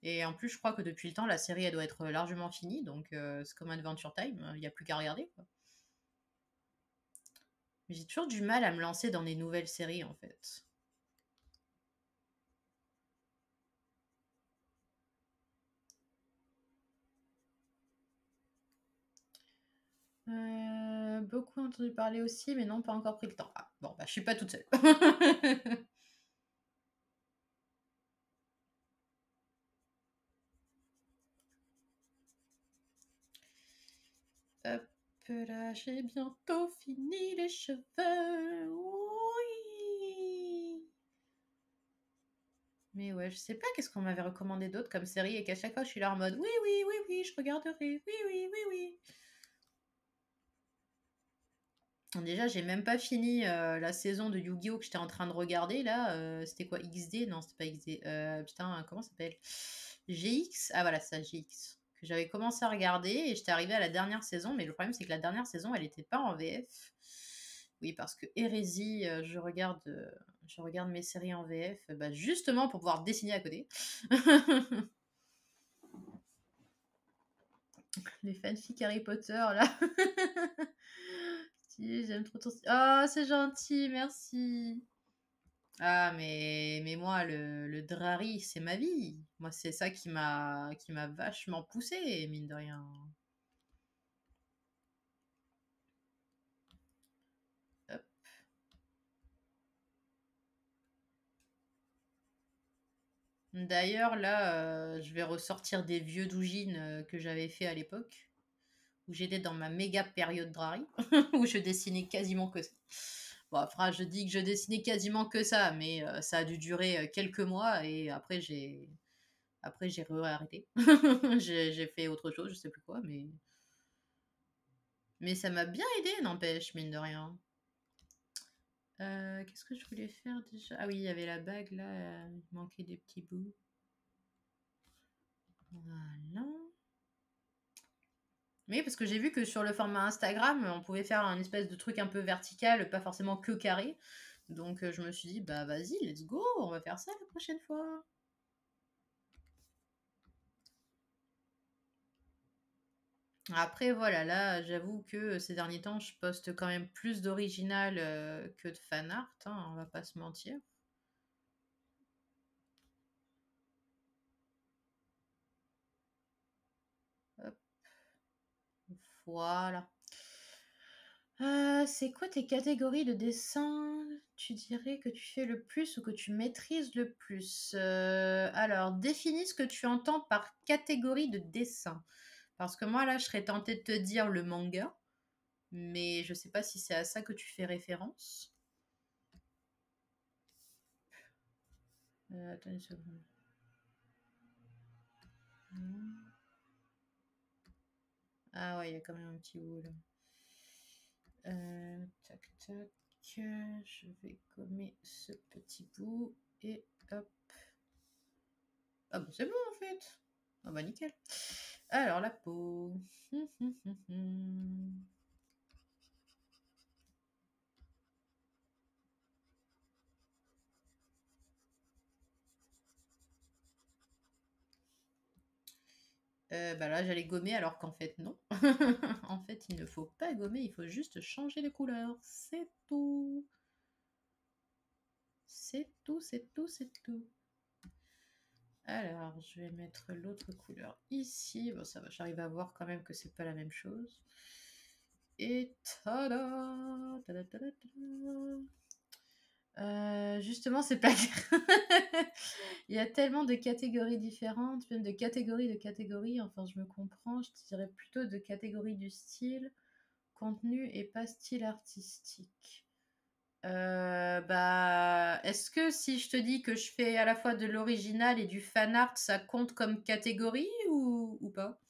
Et en plus, je crois que depuis le temps, la série, elle doit être largement finie, donc c'est comme Adventure Time, il n'y a plus qu'à regarder, quoi. Mais j'ai toujours du mal à me lancer dans des nouvelles séries, en fait. Beaucoup entendu parler aussi, mais non, pas encore pris le temps. Ah, bon, bah, je suis pas toute seule. Hop là, j'ai bientôt fini les cheveux. Oui. Mais ouais, je sais pas qu'est-ce qu'on m'avait recommandé d'autre comme série et qu'à chaque fois je suis là en mode oui, oui, oui, oui, je regarderai. Oui, oui, oui, oui. Déjà, j'ai même pas fini la saison de Yu-Gi-Oh! Que j'étais en train de regarder là. C'était quoi? XD? Non, c'était pas XD. Putain, comment ça s'appelle? GX? Ah voilà, c'est ça, GX. Que j'avais commencé à regarder et j'étais arrivée à la dernière saison, mais le problème c'est que la dernière saison elle était pas en VF. Oui, parce que Hérésie, je regarde mes séries en VF bah, justement pour pouvoir dessiner à côté. Les fanfics Harry Potter là. Si, j'aime trop ton style. Oh, c'est gentil, merci. Ah, mais moi, le Drarry, c'est ma vie. Moi, c'est ça qui m'a vachement poussé, mine de rien. Hop. D'ailleurs, là, je vais ressortir des vieux doujins que j'avais fait à l'époque, où j'étais dans ma méga période Drarry, où je dessinais quasiment que ça. Bon, après, je dis que je dessinais quasiment que ça, mais ça a dû durer quelques mois et après j'ai arrêté. J'ai fait autre chose, je sais plus quoi, mais ça m'a bien aidé, n'empêche, mine de rien. Qu'est-ce que je voulais faire déjà? Ah oui, il y avait la bague là, il manquait des petits bouts. Voilà. Mais parce que j'ai vu que sur le format Instagram, on pouvait faire un espèce de truc un peu vertical, pas forcément que carré. Donc je me suis dit, bah vas-y, let's go, on va faire ça la prochaine fois. Après, voilà, là, j'avoue que ces derniers temps, je poste quand même plus d'original que de fan art, hein, on va pas se mentir. Hop, voilà. C'est quoi tes catégories de dessin? Tu dirais que tu fais le plus ou que tu maîtrises le plus? Alors, définis ce que tu entends par catégorie de dessin. Parce que moi, là, je serais tentée de te dire le manga, mais je sais pas si c'est à ça que tu fais référence. Attends une seconde. Ah ouais, il y a quand même un petit bout là. Tac, tac. Je vais gommer ce petit bout et hop. Ah bah c'est bon en fait. Ah bah nickel. Alors la peau. Bah là j'allais gommer alors qu'en fait non. En fait il ne faut pas gommer, il faut juste changer de couleur. C'est tout. C'est tout, c'est tout, c'est tout. Alors, je vais mettre l'autre couleur ici. Bon, ça va, j'arrive à voir quand même que c'est pas la même chose. Et tada, tada, tada, tada. Justement, c'est pas il y a tellement de catégories différentes, même de catégories. Enfin, je me comprends. Je dirais plutôt de catégories du style, contenu et pas style artistique. Bah, est-ce que si je te dis que je fais à la fois de l'original et du fan art, ça compte comme catégorie ou pas?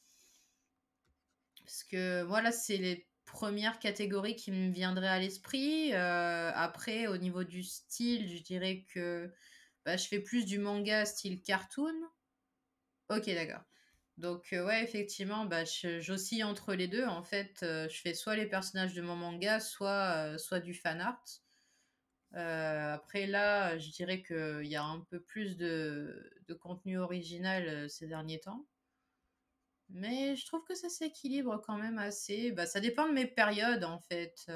Parce que voilà, c'est les premières catégories qui me viendraient à l'esprit. Après, au niveau du style, je dirais que bah, je fais plus du manga style cartoon. Ok, d'accord. Donc ouais, effectivement, bah, j'oscille entre les deux. En fait, je fais soit les personnages de mon manga, soit du fan art. Après là, je dirais qu'il y a un peu plus de contenu original ces derniers temps. Mais je trouve que ça s'équilibre quand même assez. Bah, ça dépend de mes périodes en fait.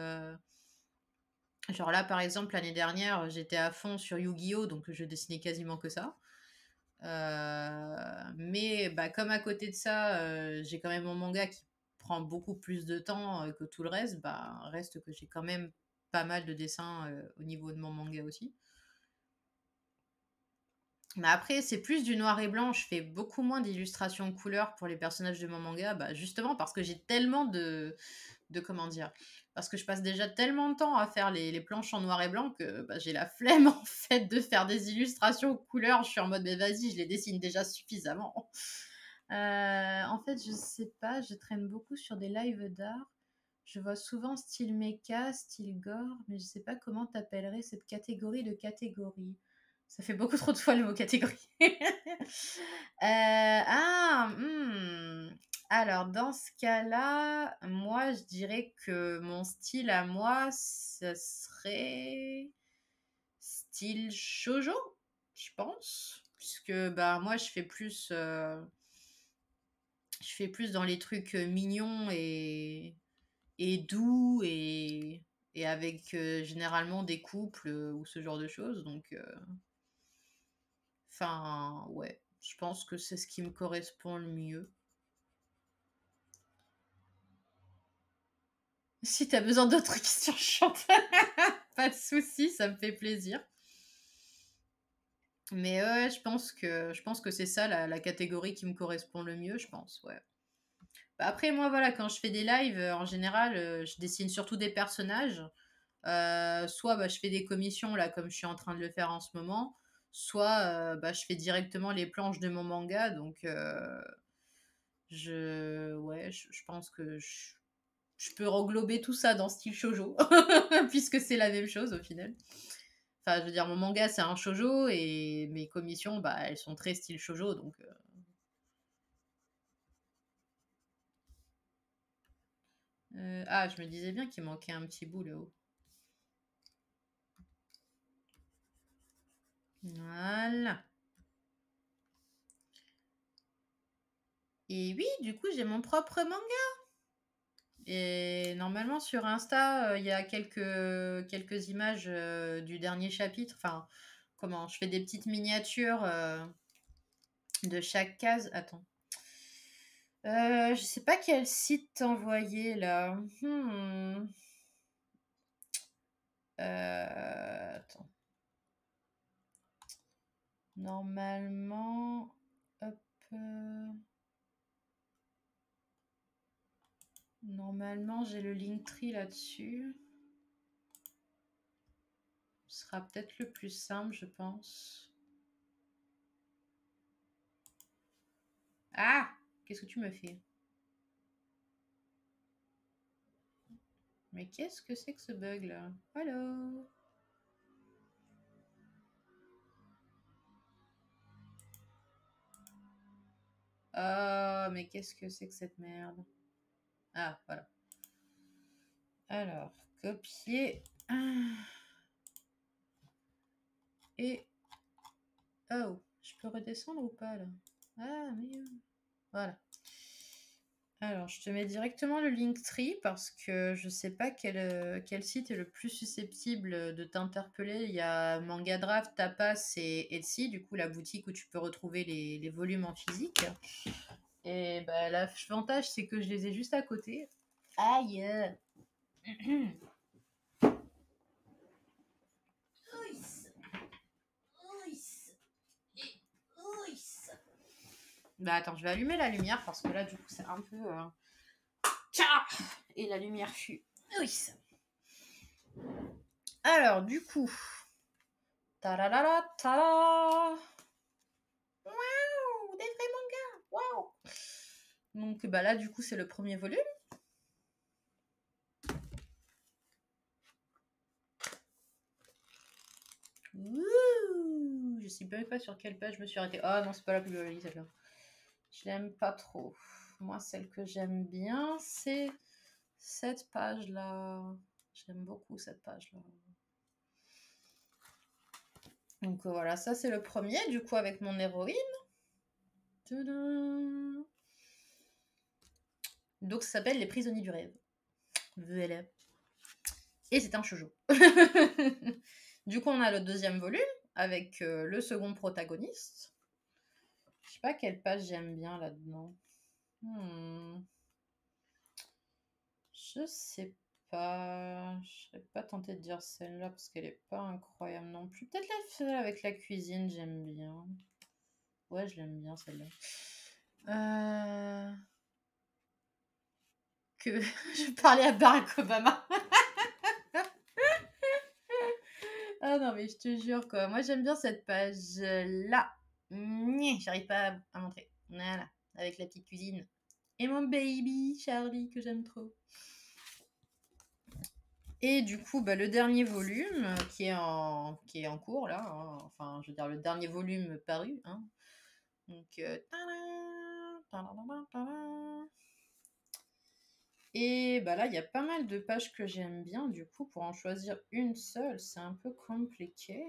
Genre là, par exemple, l'année dernière, j'étais à fond sur Yu-Gi-Oh! Donc je dessinais quasiment que ça. Mais bah, comme à côté de ça, j'ai quand même mon manga qui prend beaucoup plus de temps que tout le reste, bah, reste que j'ai quand même pas mal de dessins au niveau de mon manga aussi. Mais après, c'est plus du noir et blanc. Je fais beaucoup moins d'illustrations couleurs pour les personnages de mon manga, bah, justement parce que j'ai tellement de comment dire, parce que je passe déjà tellement de temps à faire les planches en noir et blanc que bah, j'ai la flemme en fait de faire des illustrations couleurs. Je suis en mode, mais vas-y, je les dessine déjà suffisamment. En fait, je sais pas, je traîne beaucoup sur des lives d'art. Je vois souvent style mecha, style gore, mais je sais pas comment t'appellerais cette catégorie de catégorie. Ça fait beaucoup trop de fois le mot catégorie. Alors, dans ce cas-là, moi, je dirais que mon style à moi, ce serait style shoujo, je pense. Puisque bah, moi, je fais plus dans les trucs mignons et doux et avec généralement des couples ou ce genre de choses. Donc, enfin, ouais, je pense que c'est ce qui me correspond le mieux. Si t'as besoin d'autres questions chiantes, pas de souci, ça me fait plaisir. Mais ouais, je pense que c'est ça la catégorie qui me correspond le mieux, je pense, ouais. Bah, après, moi, voilà, quand je fais des lives, en général, je dessine surtout des personnages. Soit bah, je fais des commissions, là, comme je suis en train de le faire en ce moment, soit bah, je fais directement les planches de mon manga. Donc, ouais, je pense que je peux englober tout ça dans style shoujo, puisque c'est la même chose au final. Enfin, je veux dire, mon manga, c'est un shoujo et mes commissions, bah, elles sont très style shoujo, donc... Ah, je me disais bien qu'il manquait un petit bout là-haut. Voilà. Et oui, du coup, j'ai mon propre manga. Et normalement, sur Insta, il y a quelques images du dernier chapitre. Enfin, comment? Je fais des petites miniatures de chaque case. Attends. Je sais pas quel site t'envoyer là. Attends. Normalement, hop. Normalement, j'ai le Linktree là-dessus. Ce sera peut-être le plus simple, je pense. Ah! Qu'est-ce que tu me fais? Mais qu'est-ce que c'est que ce bug là? Allô? Oh, mais qu'est-ce que c'est que cette merde? Ah, voilà. Alors, copier. Et... Oh, je peux redescendre ou pas là? Ah, merde. Voilà. Alors, je te mets directement le Linktree parce que je sais pas quel site est le plus susceptible de t'interpeller. Il y a Mangadraft, Tapas et Etsy, du coup la boutique où tu peux retrouver les volumes en physique. Et bah, l'avantage, c'est que je les ai juste à côté. Aïe. Bah attends, je vais allumer la lumière parce que là, du coup, c'est un peu... Tcha. Et la lumière fut... Alors, du coup... Ta-la-la-la, ta-la. Waouh, des vrais mangas. Waouh. Donc bah là, du coup, c'est le premier volume. Ouh, je sais même pas sur quelle page je me suis arrêtée. Ah non, c'est pas la plus jolie celle-là. Je l'aime pas trop. Moi, celle que j'aime bien, c'est cette page-là. J'aime beaucoup cette page-là. Donc voilà, ça c'est le premier, du coup, avec mon héroïne. Tadam. Donc ça s'appelle Les prisonniers du rêve. Voilà. Et c'est un shoujo. Du coup, on a le deuxième volume avec le second protagoniste. Je sais pas quelle page j'aime bien là-dedans. Je sais pas. Je serais pas tentée de dire celle-là parce qu'elle est pas incroyable non plus. Peut-être celle avec la cuisine, j'aime bien. Ouais, je l'aime bien celle-là. Que je parlais à Barack Obama. Ah non, mais je te jure, quoi. Moi, j'aime bien cette page-là. J'arrive pas à montrer. Voilà. Avec la petite cuisine. Et mon baby, Charlie, que j'aime trop. Et du coup, bah, le dernier volume qui est en cours, là. Hein. Enfin, je veux dire, le dernier volume paru. Hein. Donc, et bah là, il y a pas mal de pages que j'aime bien. Du coup, pour en choisir une seule, c'est un peu compliqué.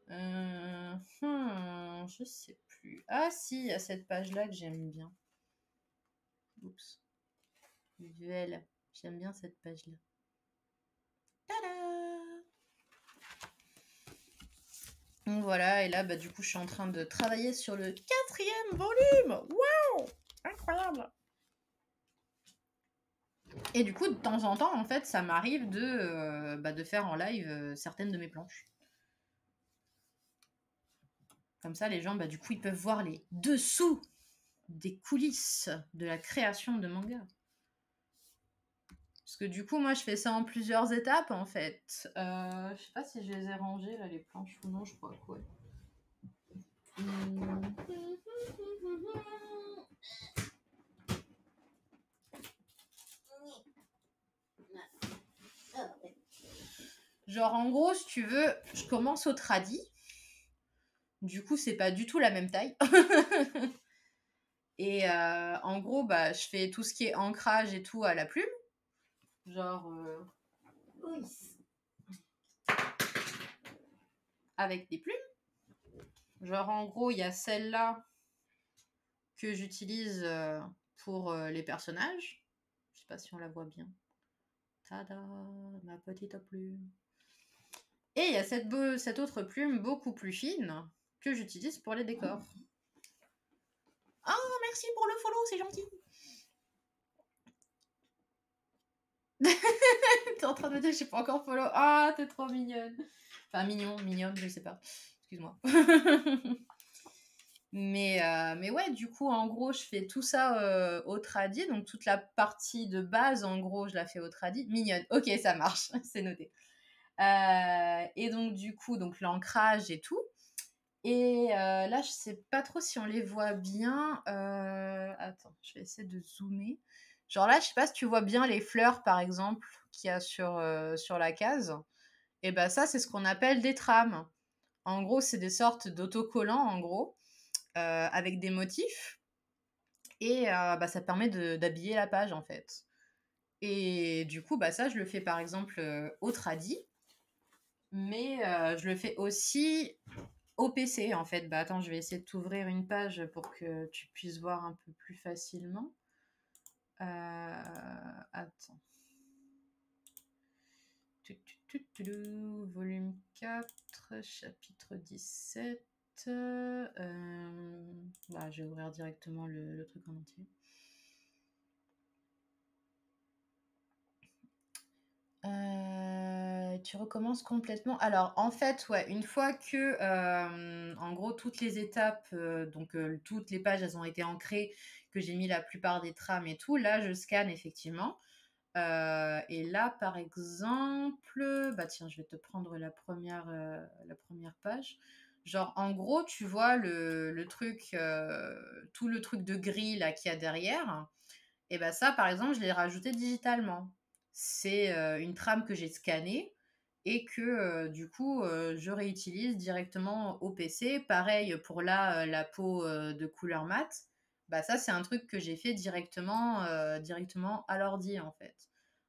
Je sais plus. Ah si, il y a cette page-là que j'aime bien. Oups. Visuel. J'aime bien cette page-là. Tada! Donc voilà, et là, bah, du coup, je suis en train de travailler sur le 4e volume. Waouh! Incroyable! Et du coup, de temps en temps, en fait, ça m'arrive de faire en live certaines de mes planches. Comme ça, les gens, bah, du coup, ils peuvent voir les dessous des coulisses de la création de manga. Parce que du coup, moi, je fais ça en plusieurs étapes, en fait. Je sais pas si je les ai rangées, là, les planches, ou non, je crois que ouais. Genre, en gros, si tu veux, je commence au tradi. Du coup, c'est pas du tout la même taille. Et en gros, bah, je fais tout ce qui est ancrage et tout à la plume. Genre... avec des plumes. Genre, en gros, il y a celle-là que j'utilise pour les personnages. Je sais pas si on la voit bien. Tada, ma petite plume. Et il y a cette autre plume beaucoup plus fine que j'utilise pour les décors. Oh, merci pour le follow, c'est gentil. T'es en train de me dire que j'ai pas encore follow. Ah, t'es trop mignonne. Enfin, mignonne, je sais pas. Excuse-moi. Mais ouais, du coup, en gros, je fais tout ça au tradi. Donc, toute la partie de base, en gros, je la fais au tradi. Mignonne. Ok, ça marche. C'est noté. Et donc, du coup, donc l'ancrage et tout. Et là, je sais pas trop si on les voit bien. Attends, je vais essayer de zoomer. Genre là, je sais pas si tu vois bien les fleurs, par exemple, qu'il y a sur la case. Et bah ça, c'est ce qu'on appelle des trames. En gros, c'est des sortes d'autocollants, en gros, avec des motifs. Et bah, ça permet d'habiller la page, en fait. Et du coup, bah ça, je le fais par exemple au tradi. Mais je le fais aussi au PC, en fait. Bah attends, je vais essayer de t'ouvrir une page pour que tu puisses voir un peu plus facilement. Attends. Volume 4, chapitre 17. Bah, je vais ouvrir directement le truc en entier. Tu recommences complètement. Alors, en fait, ouais, une fois que, en gros, toutes les étapes, donc toutes les pages, elles ont été ancrées, que j'ai mis la plupart des trames et tout, là, je scanne effectivement. Et là, par exemple, bah tiens, je vais te prendre la première page. Genre, en gros, tu vois le truc, tout le truc de gris là qu'il y a derrière. Et bah ça, par exemple, je l'ai rajouté digitalement. C'est une trame que j'ai scannée et que du coup, je réutilise directement au PC. Pareil pour la peau de couleur mat. Bah ça, c'est un truc que j'ai fait directement à l'ordi en fait.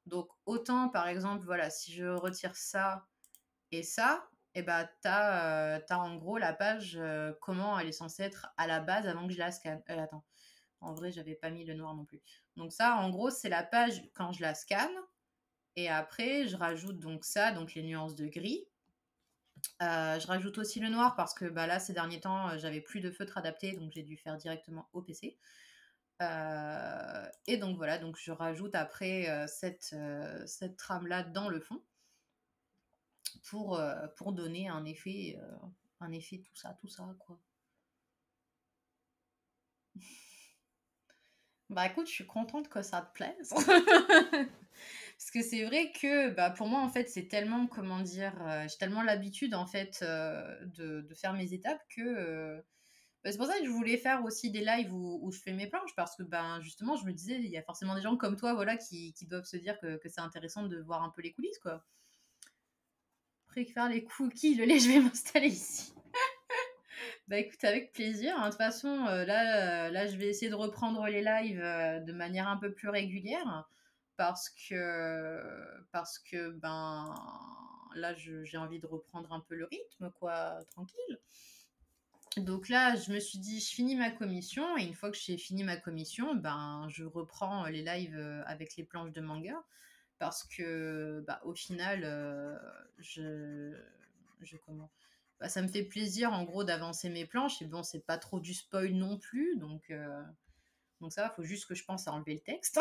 Donc autant par exemple, voilà, si je retire ça et ça, et bah t'as en gros la page comment elle est censée être à la base avant que je la scanne. Attends. En vrai, j'avais pas mis le noir non plus. Donc ça, en gros, c'est la page quand je la scanne. Et après, je rajoute donc ça, donc les nuances de gris. Je rajoute aussi le noir parce que bah, là, ces derniers temps, j'avais plus de feutre adapté, donc j'ai dû faire directement au PC. Et donc voilà, donc je rajoute après cette trame-là dans le fond pour donner un effet tout ça, quoi. Bah écoute, je suis contente que ça te plaise. Parce que c'est vrai que bah, pour moi, en fait, c'est tellement, comment dire, j'ai tellement l'habitude, en fait, de faire mes étapes que bah, c'est pour ça que je voulais faire aussi des lives où je fais mes planches, parce que ben, justement, je me disais, il y a forcément des gens comme toi voilà, qui doivent se dire que c'est intéressant de voir un peu les coulisses, quoi. Après faire les cookies, le lait, je vais m'installer ici. Bah écoute, avec plaisir, hein. De toute façon, là, je vais essayer de reprendre les lives de manière un peu plus régulière parce que ben là, j'ai envie de reprendre un peu le rythme, quoi, tranquille. Donc là, je me suis dit, je finis ma commission, et une fois que j'ai fini ma commission, ben, je reprends les lives avec les planches de manga, parce que, bah, au final, je, comment, bah, ça me fait plaisir, en gros, d'avancer mes planches, et bon, c'est pas trop du spoil non plus, donc ça, il faut juste que je pense à enlever le texte.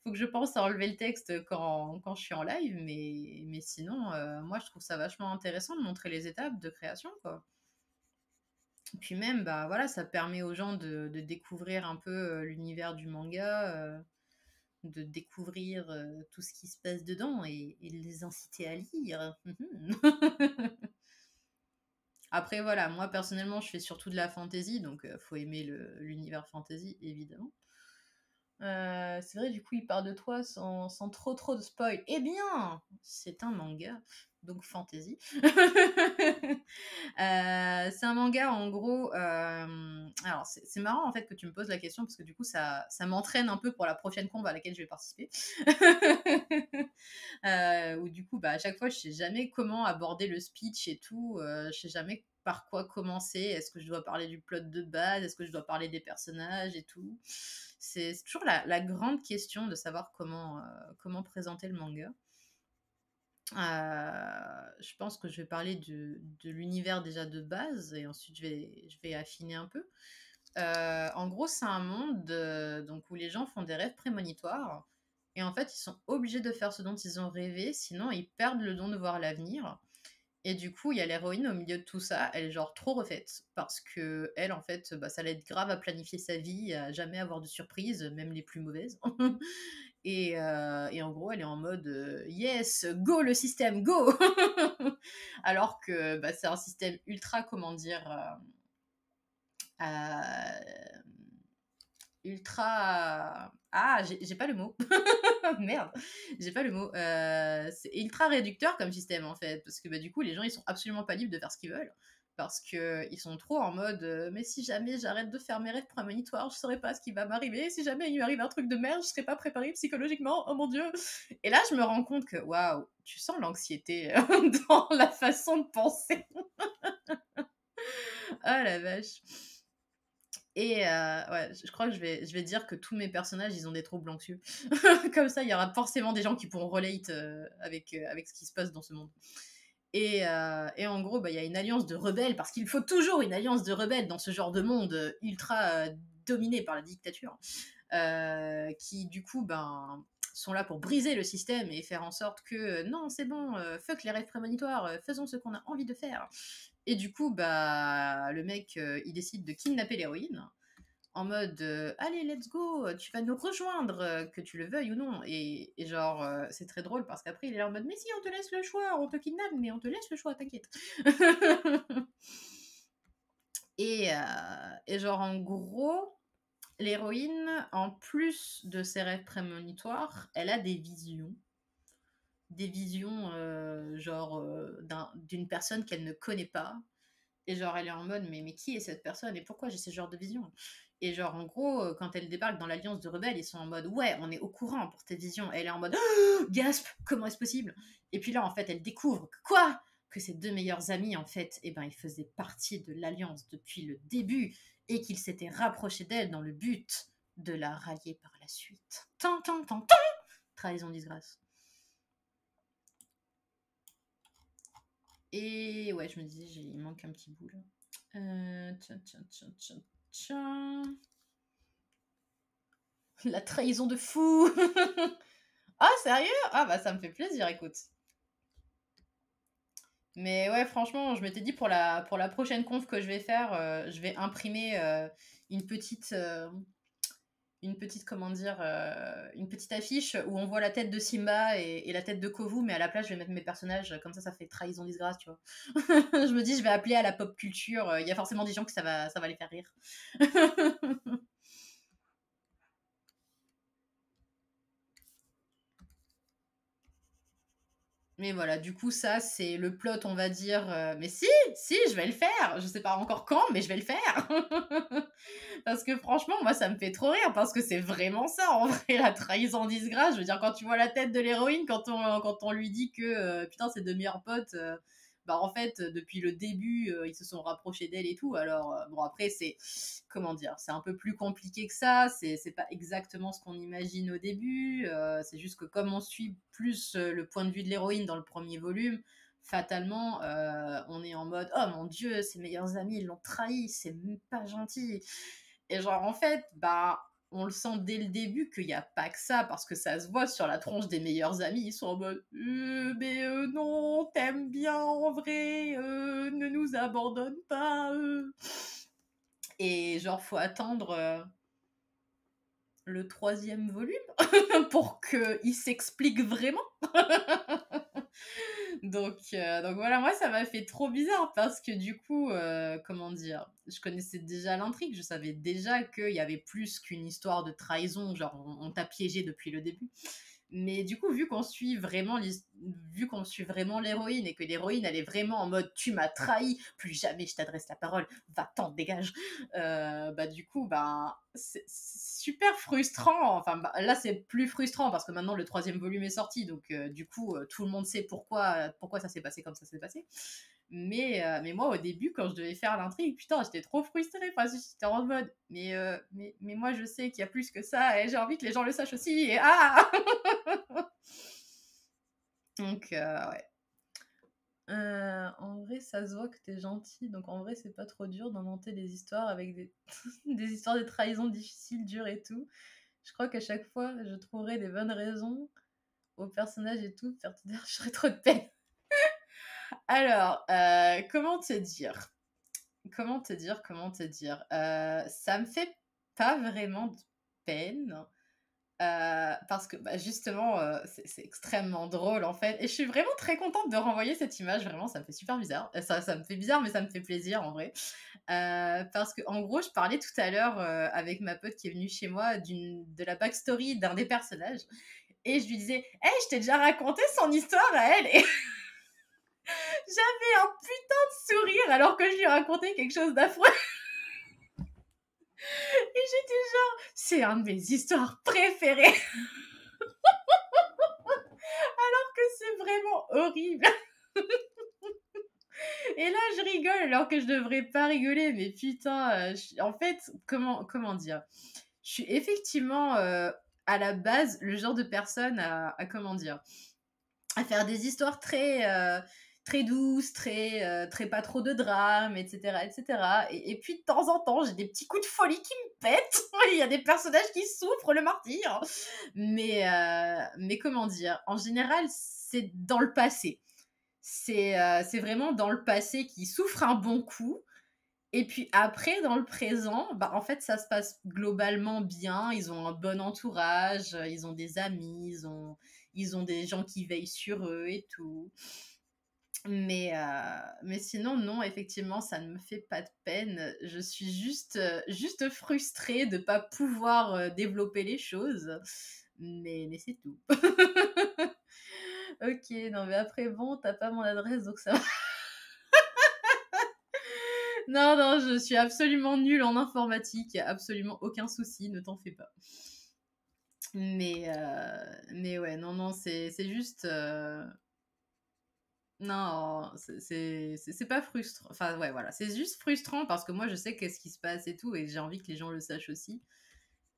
Faut que je pense à enlever le texte quand je suis en live, mais sinon, moi, je trouve ça vachement intéressant de montrer les étapes de création, quoi. Puis même, bah voilà, ça permet aux gens de découvrir un peu l'univers du manga, de découvrir tout ce qui se passe dedans et de les inciter à lire. Après, voilà, moi personnellement, je fais surtout de la fantasy, donc faut aimer l'univers fantasy, évidemment. C'est vrai, du coup, il part de toi sans trop de spoil. Eh bien, c'est un manga, donc fantasy. C'est un manga, en gros. Alors, c'est marrant en fait que tu me poses la question parce que du coup, ça m'entraîne un peu pour la prochaine combe à laquelle je vais participer. Où du coup, bah, à chaque fois, je sais jamais comment aborder le speech et tout. Je sais jamais par quoi commencer. Est-ce que je dois parler du plot de base? Est-ce que je dois parler des personnages et tout? C'est toujours la grande question de savoir comment présenter le manga. Je pense que je vais parler de l'univers déjà de base et ensuite je vais affiner un peu. En gros, c'est un monde donc où les gens font des rêves prémonitoires et en fait, ils sont obligés de faire ce dont ils ont rêvé, sinon ils perdent le don de voir l'avenir. Et du coup, il y a l'héroïne au milieu de tout ça, elle est genre trop refaite parce que elle, en fait, bah, ça l'aide grave à planifier sa vie, à jamais avoir de surprises, même les plus mauvaises. Et en gros, elle est en mode yes, go le système, go. Alors que bah, c'est un système ultra, comment dire, euh, ultra... Ah, j'ai pas le mot. Merde, j'ai pas le mot. C'est ultra réducteur comme système, en fait, parce que bah, du coup, les gens, ils sont absolument pas libres de faire ce qu'ils veulent, parce que ils sont trop en mode mais si jamais j'arrête de faire mes rêves prémonitoires, je saurais pas ce qui va m'arriver. Si jamais il lui arrive un truc de merde, je serais pas préparée psychologiquement. Oh mon dieu. Et là, je me rends compte que waouh, tu sens l'anxiété dans la façon de penser. Ah la vache. Et ouais, je crois que je vais dire que tous mes personnages, ils ont des troubles anxieux. Comme ça, il y aura forcément des gens qui pourront relate avec ce qui se passe dans ce monde. Et en gros, bah, il y a une alliance de rebelles, parce qu'il faut toujours une alliance de rebelles dans ce genre de monde ultra dominé par la dictature, qui du coup, ben, sont là pour briser le système et faire en sorte que non, c'est bon, fuck les rêves prémonitoires, faisons ce qu'on a envie de faire. Et du coup, bah, le mec, il décide de kidnapper l'héroïne en mode allez, let's go, tu vas nous rejoindre, que tu le veuilles ou non. Et genre, c'est très drôle parce qu'après, il est là en mode mais si, on te laisse le choix, on te kidnappe, mais on te laisse le choix, t'inquiète. Et genre, en gros, l'héroïne, en plus de ses rêves prémonitoires, elle a des visions. Des visions, genre, d'une personne qu'elle ne connaît pas. Et genre, elle est en mode, mais qui est cette personne et pourquoi j'ai ce genre de vision? Et genre, en gros, quand elle débarque dans l'Alliance de rebelles, ils sont en mode, ouais, on est au courant pour tes visions. Et elle est en mode, gasp, comment est-ce possible? Et puis là, en fait, elle découvre que quoi? Que ses deux meilleurs amis, en fait, eh ben, ils faisaient partie de l'Alliance depuis le début et qu'ils s'étaient rapprochés d'elle dans le but de la rallier par la suite. Tant, tant, tant, tant! Trahison, disgrâce. Et ouais, je me disais, il manque un petit bout là. Tiens. La trahison de fou. Ah, sérieux? Ah bah ça me fait plaisir, écoute. Mais ouais, franchement, je m'étais dit pour la prochaine conf que je vais faire, je vais imprimer une petite, une petite, comment dire, une petite affiche où on voit la tête de Simba et la tête de Kovu, mais à la place, je vais mettre mes personnages, comme ça fait trahison disgrâce, tu vois. Je me dis, je vais appeler à la pop culture, il y a forcément des gens que ça va les faire rire. Mais voilà, du coup, ça, c'est le plot, on va dire. Mais si, si, je vais le faire. Je sais pas encore quand, mais je vais le faire. Parce que franchement, moi, ça me fait trop rire, parce que c'est vraiment ça, en vrai, la trahison en disgrâce. Je veux dire, quand tu vois la tête de l'héroïne, quand on lui dit que, putain, ses deux meilleurs potes, bah, en fait, depuis le début, ils se sont rapprochés d'elle et tout. Alors, bon, après, c'est, comment dire, c'est un peu plus compliqué que ça. C'est pas exactement ce qu'on imagine au début. C'est juste que comme on suit plus le point de vue de l'héroïne dans le premier volume, fatalement, on est en mode oh mon dieu, ses meilleurs amis ils l'ont trahi, c'est pas gentil. Et genre en fait, bah on le sent dès le début qu'il n'y a pas que ça, parce que ça se voit sur la tronche des meilleurs amis, ils sont en mode mais non, t'aimes bien en vrai, ne nous abandonne pas. Et genre faut attendre le troisième volume pour qu'il s'explique vraiment. Donc voilà, moi ça m'a fait trop bizarre parce que du coup, comment dire, je connaissais déjà l'intrigue, je savais déjà qu'il y avait plus qu'une histoire de trahison, genre on t'a piégé depuis le début. Mais du coup, vu qu'on suit vraiment l'héroïne et que l'héroïne, elle est vraiment en mode tu m'as trahi, plus jamais je t'adresse la parole, va-t'en, dégage. Bah du coup, bah c'est super frustrant. Enfin, bah, là c'est plus frustrant parce que maintenant le troisième volume est sorti, donc du coup tout le monde sait pourquoi ça s'est passé comme ça s'est passé. Mais moi, au début, quand je devais faire l'intrigue, putain, j'étais trop frustrée parce que j'étais en mode, mais moi, je sais qu'il y a plus que ça et j'ai envie que les gens le sachent aussi. Et ah Donc, ouais. En vrai, ça se voit que t'es gentil, donc en vrai, c'est pas trop dur d'inventer des histoires avec des, des histoires de trahison difficiles, dures et tout. Je crois qu'à chaque fois, je trouverai des bonnes raisons aux personnages et tout, faire te dire, j'aurais trop de peine. Alors, comment te dire? Comment te dire? Ça me fait pas vraiment de peine. Parce que bah, justement, c'est extrêmement drôle en fait. Et je suis vraiment très contente de renvoyer cette image. Vraiment, ça me fait super bizarre. Ça me fait bizarre, mais ça me fait plaisir en vrai. Parce que en gros, je parlais tout à l'heure avec ma pote qui est venue chez moi de la backstory d'un des personnages. Et je lui disais, hey, je t'ai déjà raconté son histoire à elle. Et j'avais un putain de sourire alors que je lui racontais quelque chose d'affreux. Et j'étais genre, c'est un de mes histoires préférées. Alors que c'est vraiment horrible. Et là, je rigole alors que je devrais pas rigoler. Mais putain, en fait, comment dire? Je suis effectivement, à la base, le genre de personne comment dire? À faire des histoires très douces, très pas trop de drame, etc., etc. Et puis de temps en temps, j'ai des petits coups de folie qui me pètent. Il y a des personnages qui souffrent le martyre. Mais comment dire? En général, c'est dans le passé. C'est vraiment dans le passé qui souffre un bon coup. Et puis après, dans le présent, bah, en fait, ça se passe globalement bien. Ils ont un bon entourage, ils ont des amis, ils ont des gens qui veillent sur eux et tout. Mais sinon, non, effectivement, ça ne me fait pas de peine. Je suis juste frustrée de ne pas pouvoir développer les choses. Mais c'est tout. Ok, non, mais après, bon, t'as pas mon adresse, donc ça va. Non, non, je suis absolument nulle en informatique. Y a absolument aucun souci, ne t'en fais pas. Mais ouais, non, non, c'est juste. Non, c'est pas frustrant. Enfin, ouais, voilà. C'est juste frustrant parce que moi, je sais qu'est-ce qui se passe et tout, et j'ai envie que les gens le sachent aussi.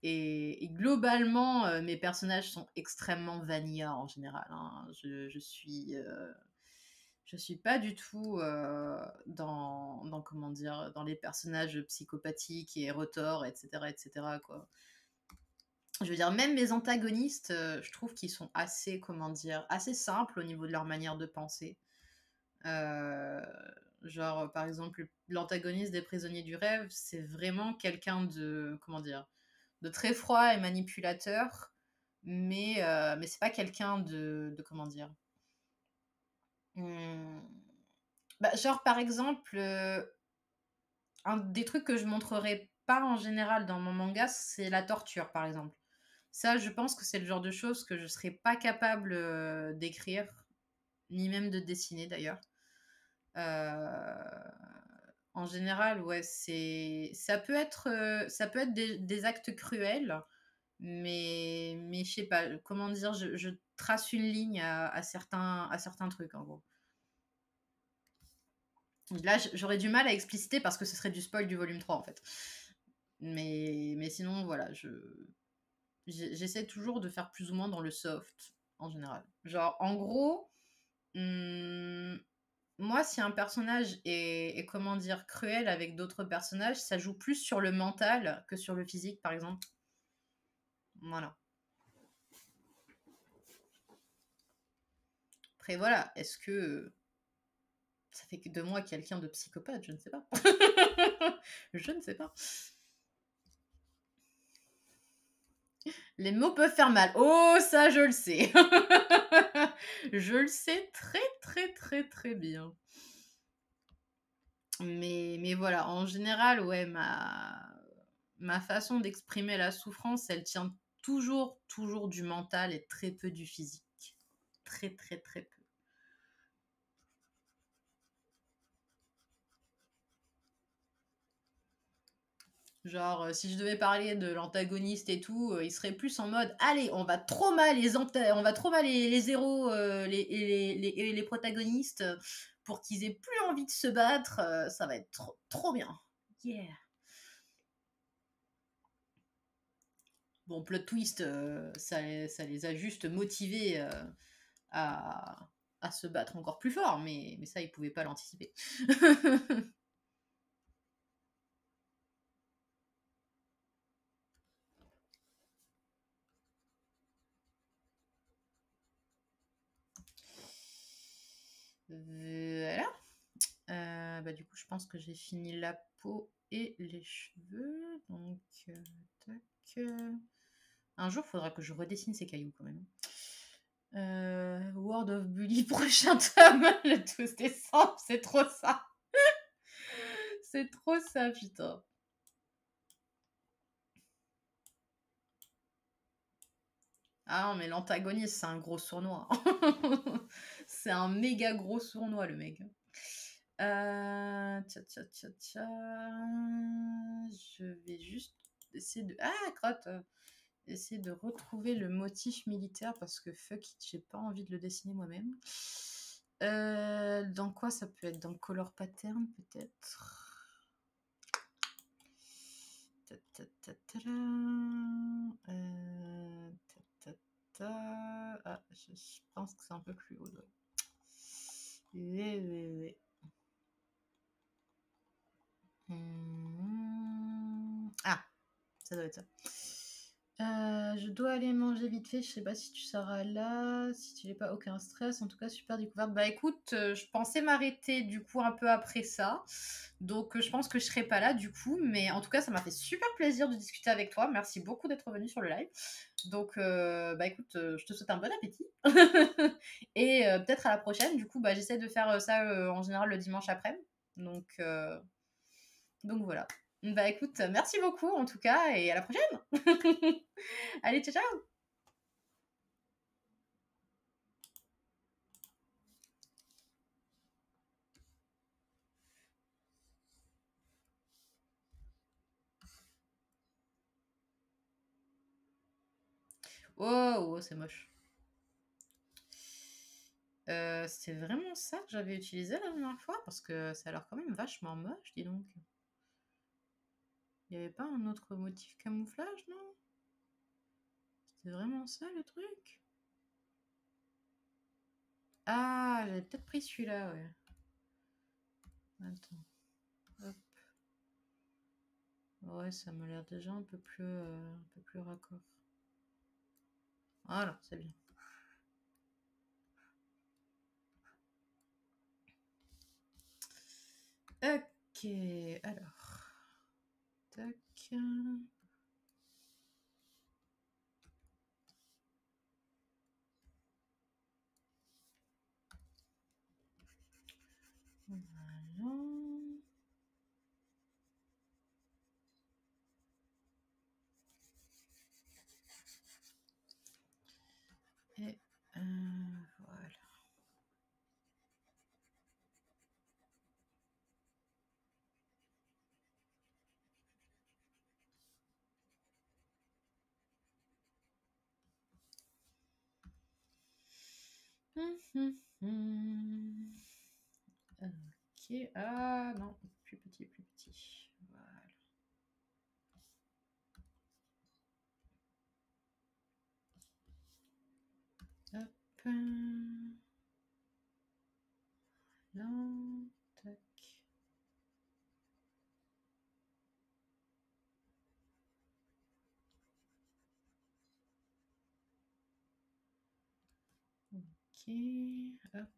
Et globalement, mes personnages sont extrêmement vanilla en général, hein. Je suis pas du tout comment dire, dans les personnages psychopathiques et retors, etc., etc., quoi. Je veux dire, même mes antagonistes, je trouve qu'ils sont assez, comment dire, assez simples au niveau de leur manière de penser. Euh, genre, par exemple, l'antagoniste des prisonniers du rêve, c'est vraiment quelqu'un de, comment dire, de très froid et manipulateur, mais c'est pas quelqu'un comment dire. Hmm. Bah, genre, par exemple, un des trucs que je montrerai pas en général dans mon manga, c'est la torture, par exemple. Ça, je pense que c'est le genre de choses que je serais pas capable d'écrire, ni même de dessiner d'ailleurs. Euh, En général, ouais, ça peut être des actes cruels, mais je sais pas, comment dire, je trace une ligne à certains trucs, en gros. Là, j'aurais du mal à expliciter parce que ce serait du spoil du volume 3 en fait. Mais sinon, voilà, j'essaie toujours de faire plus ou moins dans le soft, en général. Genre, en gros, hum, moi, si un personnage est, comment dire, cruel avec d'autres personnages, ça joue plus sur le mental que sur le physique, par exemple. Voilà. Après, voilà, est-ce que ça fait que de moi quelqu'un de psychopathe? Je ne sais pas. Je ne sais pas. Les mots peuvent faire mal. Oh, ça, je le sais. Je le sais très, très, très, très bien. Mais voilà, en général, ouais, ma façon d'exprimer la souffrance, elle tient toujours, toujours du mental et très peu du physique. Très, très, très peu. Genre, si je devais parler de l'antagoniste et tout, il serait plus en mode, allez, on va trop mal les héros, les protagonistes, pour qu'ils aient plus envie de se battre, ça va être trop, trop bien. Yeah. Bon, plot twist, ça les a juste motivés à, à se battre encore plus fort, mais ça, ils pouvaient pas l'anticiper. Voilà. Bah, du coup, je pense que j'ai fini la peau et les cheveux. Donc, tac. Un jour, il faudra que je redessine ces cailloux quand même. World of Bully, prochain tome, le 12 décembre, c'est trop ça. C'est trop ça, putain. Ah non, mais l'antagoniste, c'est un gros sournois. C'est un méga gros sournois, le mec. Tcha, tcha, tcha, tcha. Je vais juste essayer de... Ah, crotte. Essayer de retrouver le motif militaire parce que fuck it, j'ai pas envie de le dessiner moi-même. Dans quoi ça peut être? Dans Color Pattern, peut-être? Ah, je pense que c'est un peu plus haut. Ah, ça doit être ça. Je dois aller manger vite fait. Je sais pas si tu seras là. Si tu n'es pas, aucun stress. En tout cas, super découverte. Bah écoute, je pensais m'arrêter du coup un peu après ça. Donc je pense que je serai pas là du coup. Mais en tout cas, ça m'a fait super plaisir de discuter avec toi. Merci beaucoup d'être venu sur le live. Donc bah écoute, je te souhaite un bon appétit. Et peut-être à la prochaine. Du coup, bah j'essaie de faire ça en général le dimanche après. Donc voilà. Bah écoute, merci beaucoup en tout cas et à la prochaine. Allez, ciao ciao. Oh, c'est moche. C'est vraiment ça que j'avais utilisé la dernière fois parce que ça a l'air quand même vachement moche, dis donc. Il n'y avait pas un autre motif camouflage, non? C'était vraiment ça le truc? Ah, j'avais peut-être pris celui-là, ouais. Attends. Hop. Ouais, ça m'a l'air déjà un peu plus raccord. Voilà, c'est bien. Ok, alors. Tac. Voilà. Et voilà. Ok. Ah non, plus petit, plus petit. Voilà. Hop. Là. Tac. Ok. Hop.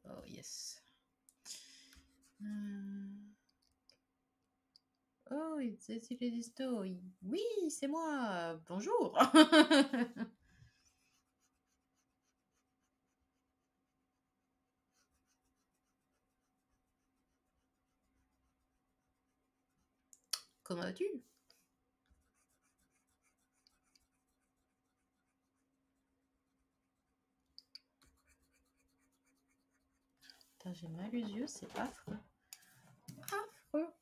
Oh yes. Oh, it's Cécile Disto. Oui, c'est moi. Bonjour. Comment vas-tu? Putain, j'ai mal aux yeux, c'est affreux. Affreux.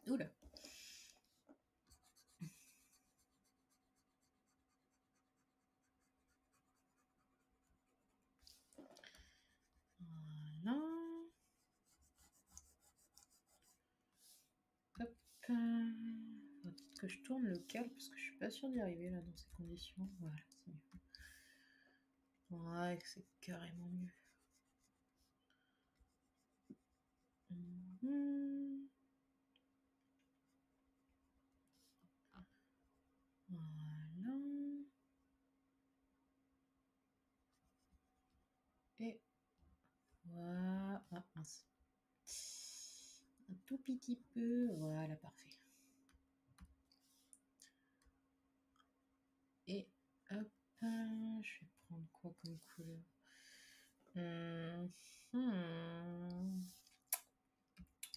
Oula. Voilà. Hop. Faut peut-être que je tourne le câble parce que je suis pas sûre d'y arriver là dans ces conditions. Voilà, c'est mieux. Ouais, c'est carrément mieux. Voilà. Et voilà. Ah, mince. Un tout petit peu. Voilà, parfait. Et hop, je vais prendre quoi comme couleur?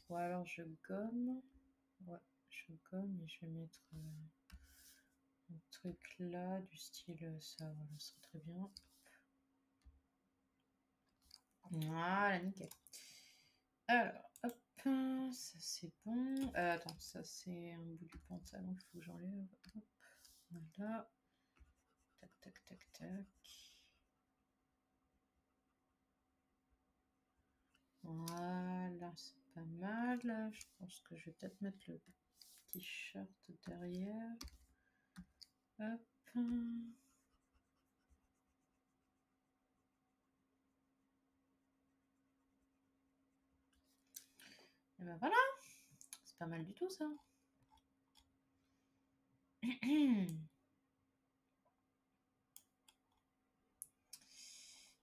Ou alors je gomme. Ouais, je gomme et je vais mettre un truc là, du style ça, voilà, ça serait très bien. Voilà, nickel. Alors, hop, ça c'est bon. Attends, ça c'est un bout du pantalon qu'il faut que j'enlève. Hop, voilà. Tac, tac, tac, tac. Voilà, c'est pas mal. Je pense que je vais peut-être mettre le t-shirt derrière. Hop. Et ben voilà, c'est pas mal du tout ça.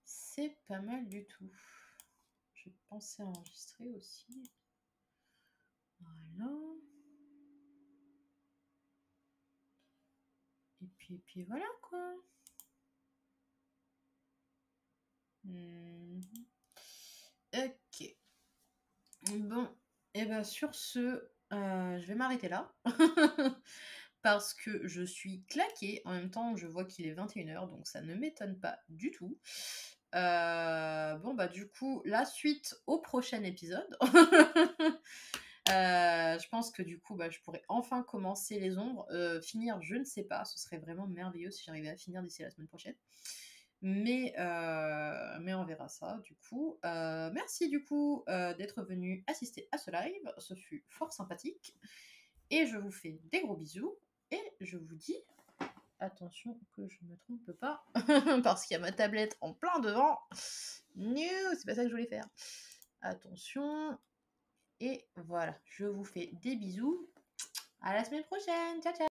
C'est pas mal du tout. Je pensais enregistrer aussi. Voilà. Et puis voilà quoi. Ok. Bon, et ben sur ce, je vais m'arrêter là. Parce que je suis claquée. En même temps, je vois qu'il est 21h, donc ça ne m'étonne pas du tout. Bon, bah du coup, la suite au prochain épisode. Je pense que du coup, bah, je pourrais enfin commencer les ombres. Finir, je ne sais pas. Ce serait vraiment merveilleux si j'arrivais à finir d'ici la semaine prochaine. Mais on verra ça du coup. Merci du coup d'être venu assister à ce live. Ce fut fort sympathique. Et je vous fais des gros bisous. Et je vous dis, attention que je ne me trompe pas, parce qu'il y a ma tablette en plein devant. Non, c'est pas ça que je voulais faire. Attention. Et voilà, je vous fais des bisous. À la semaine prochaine. Ciao, ciao.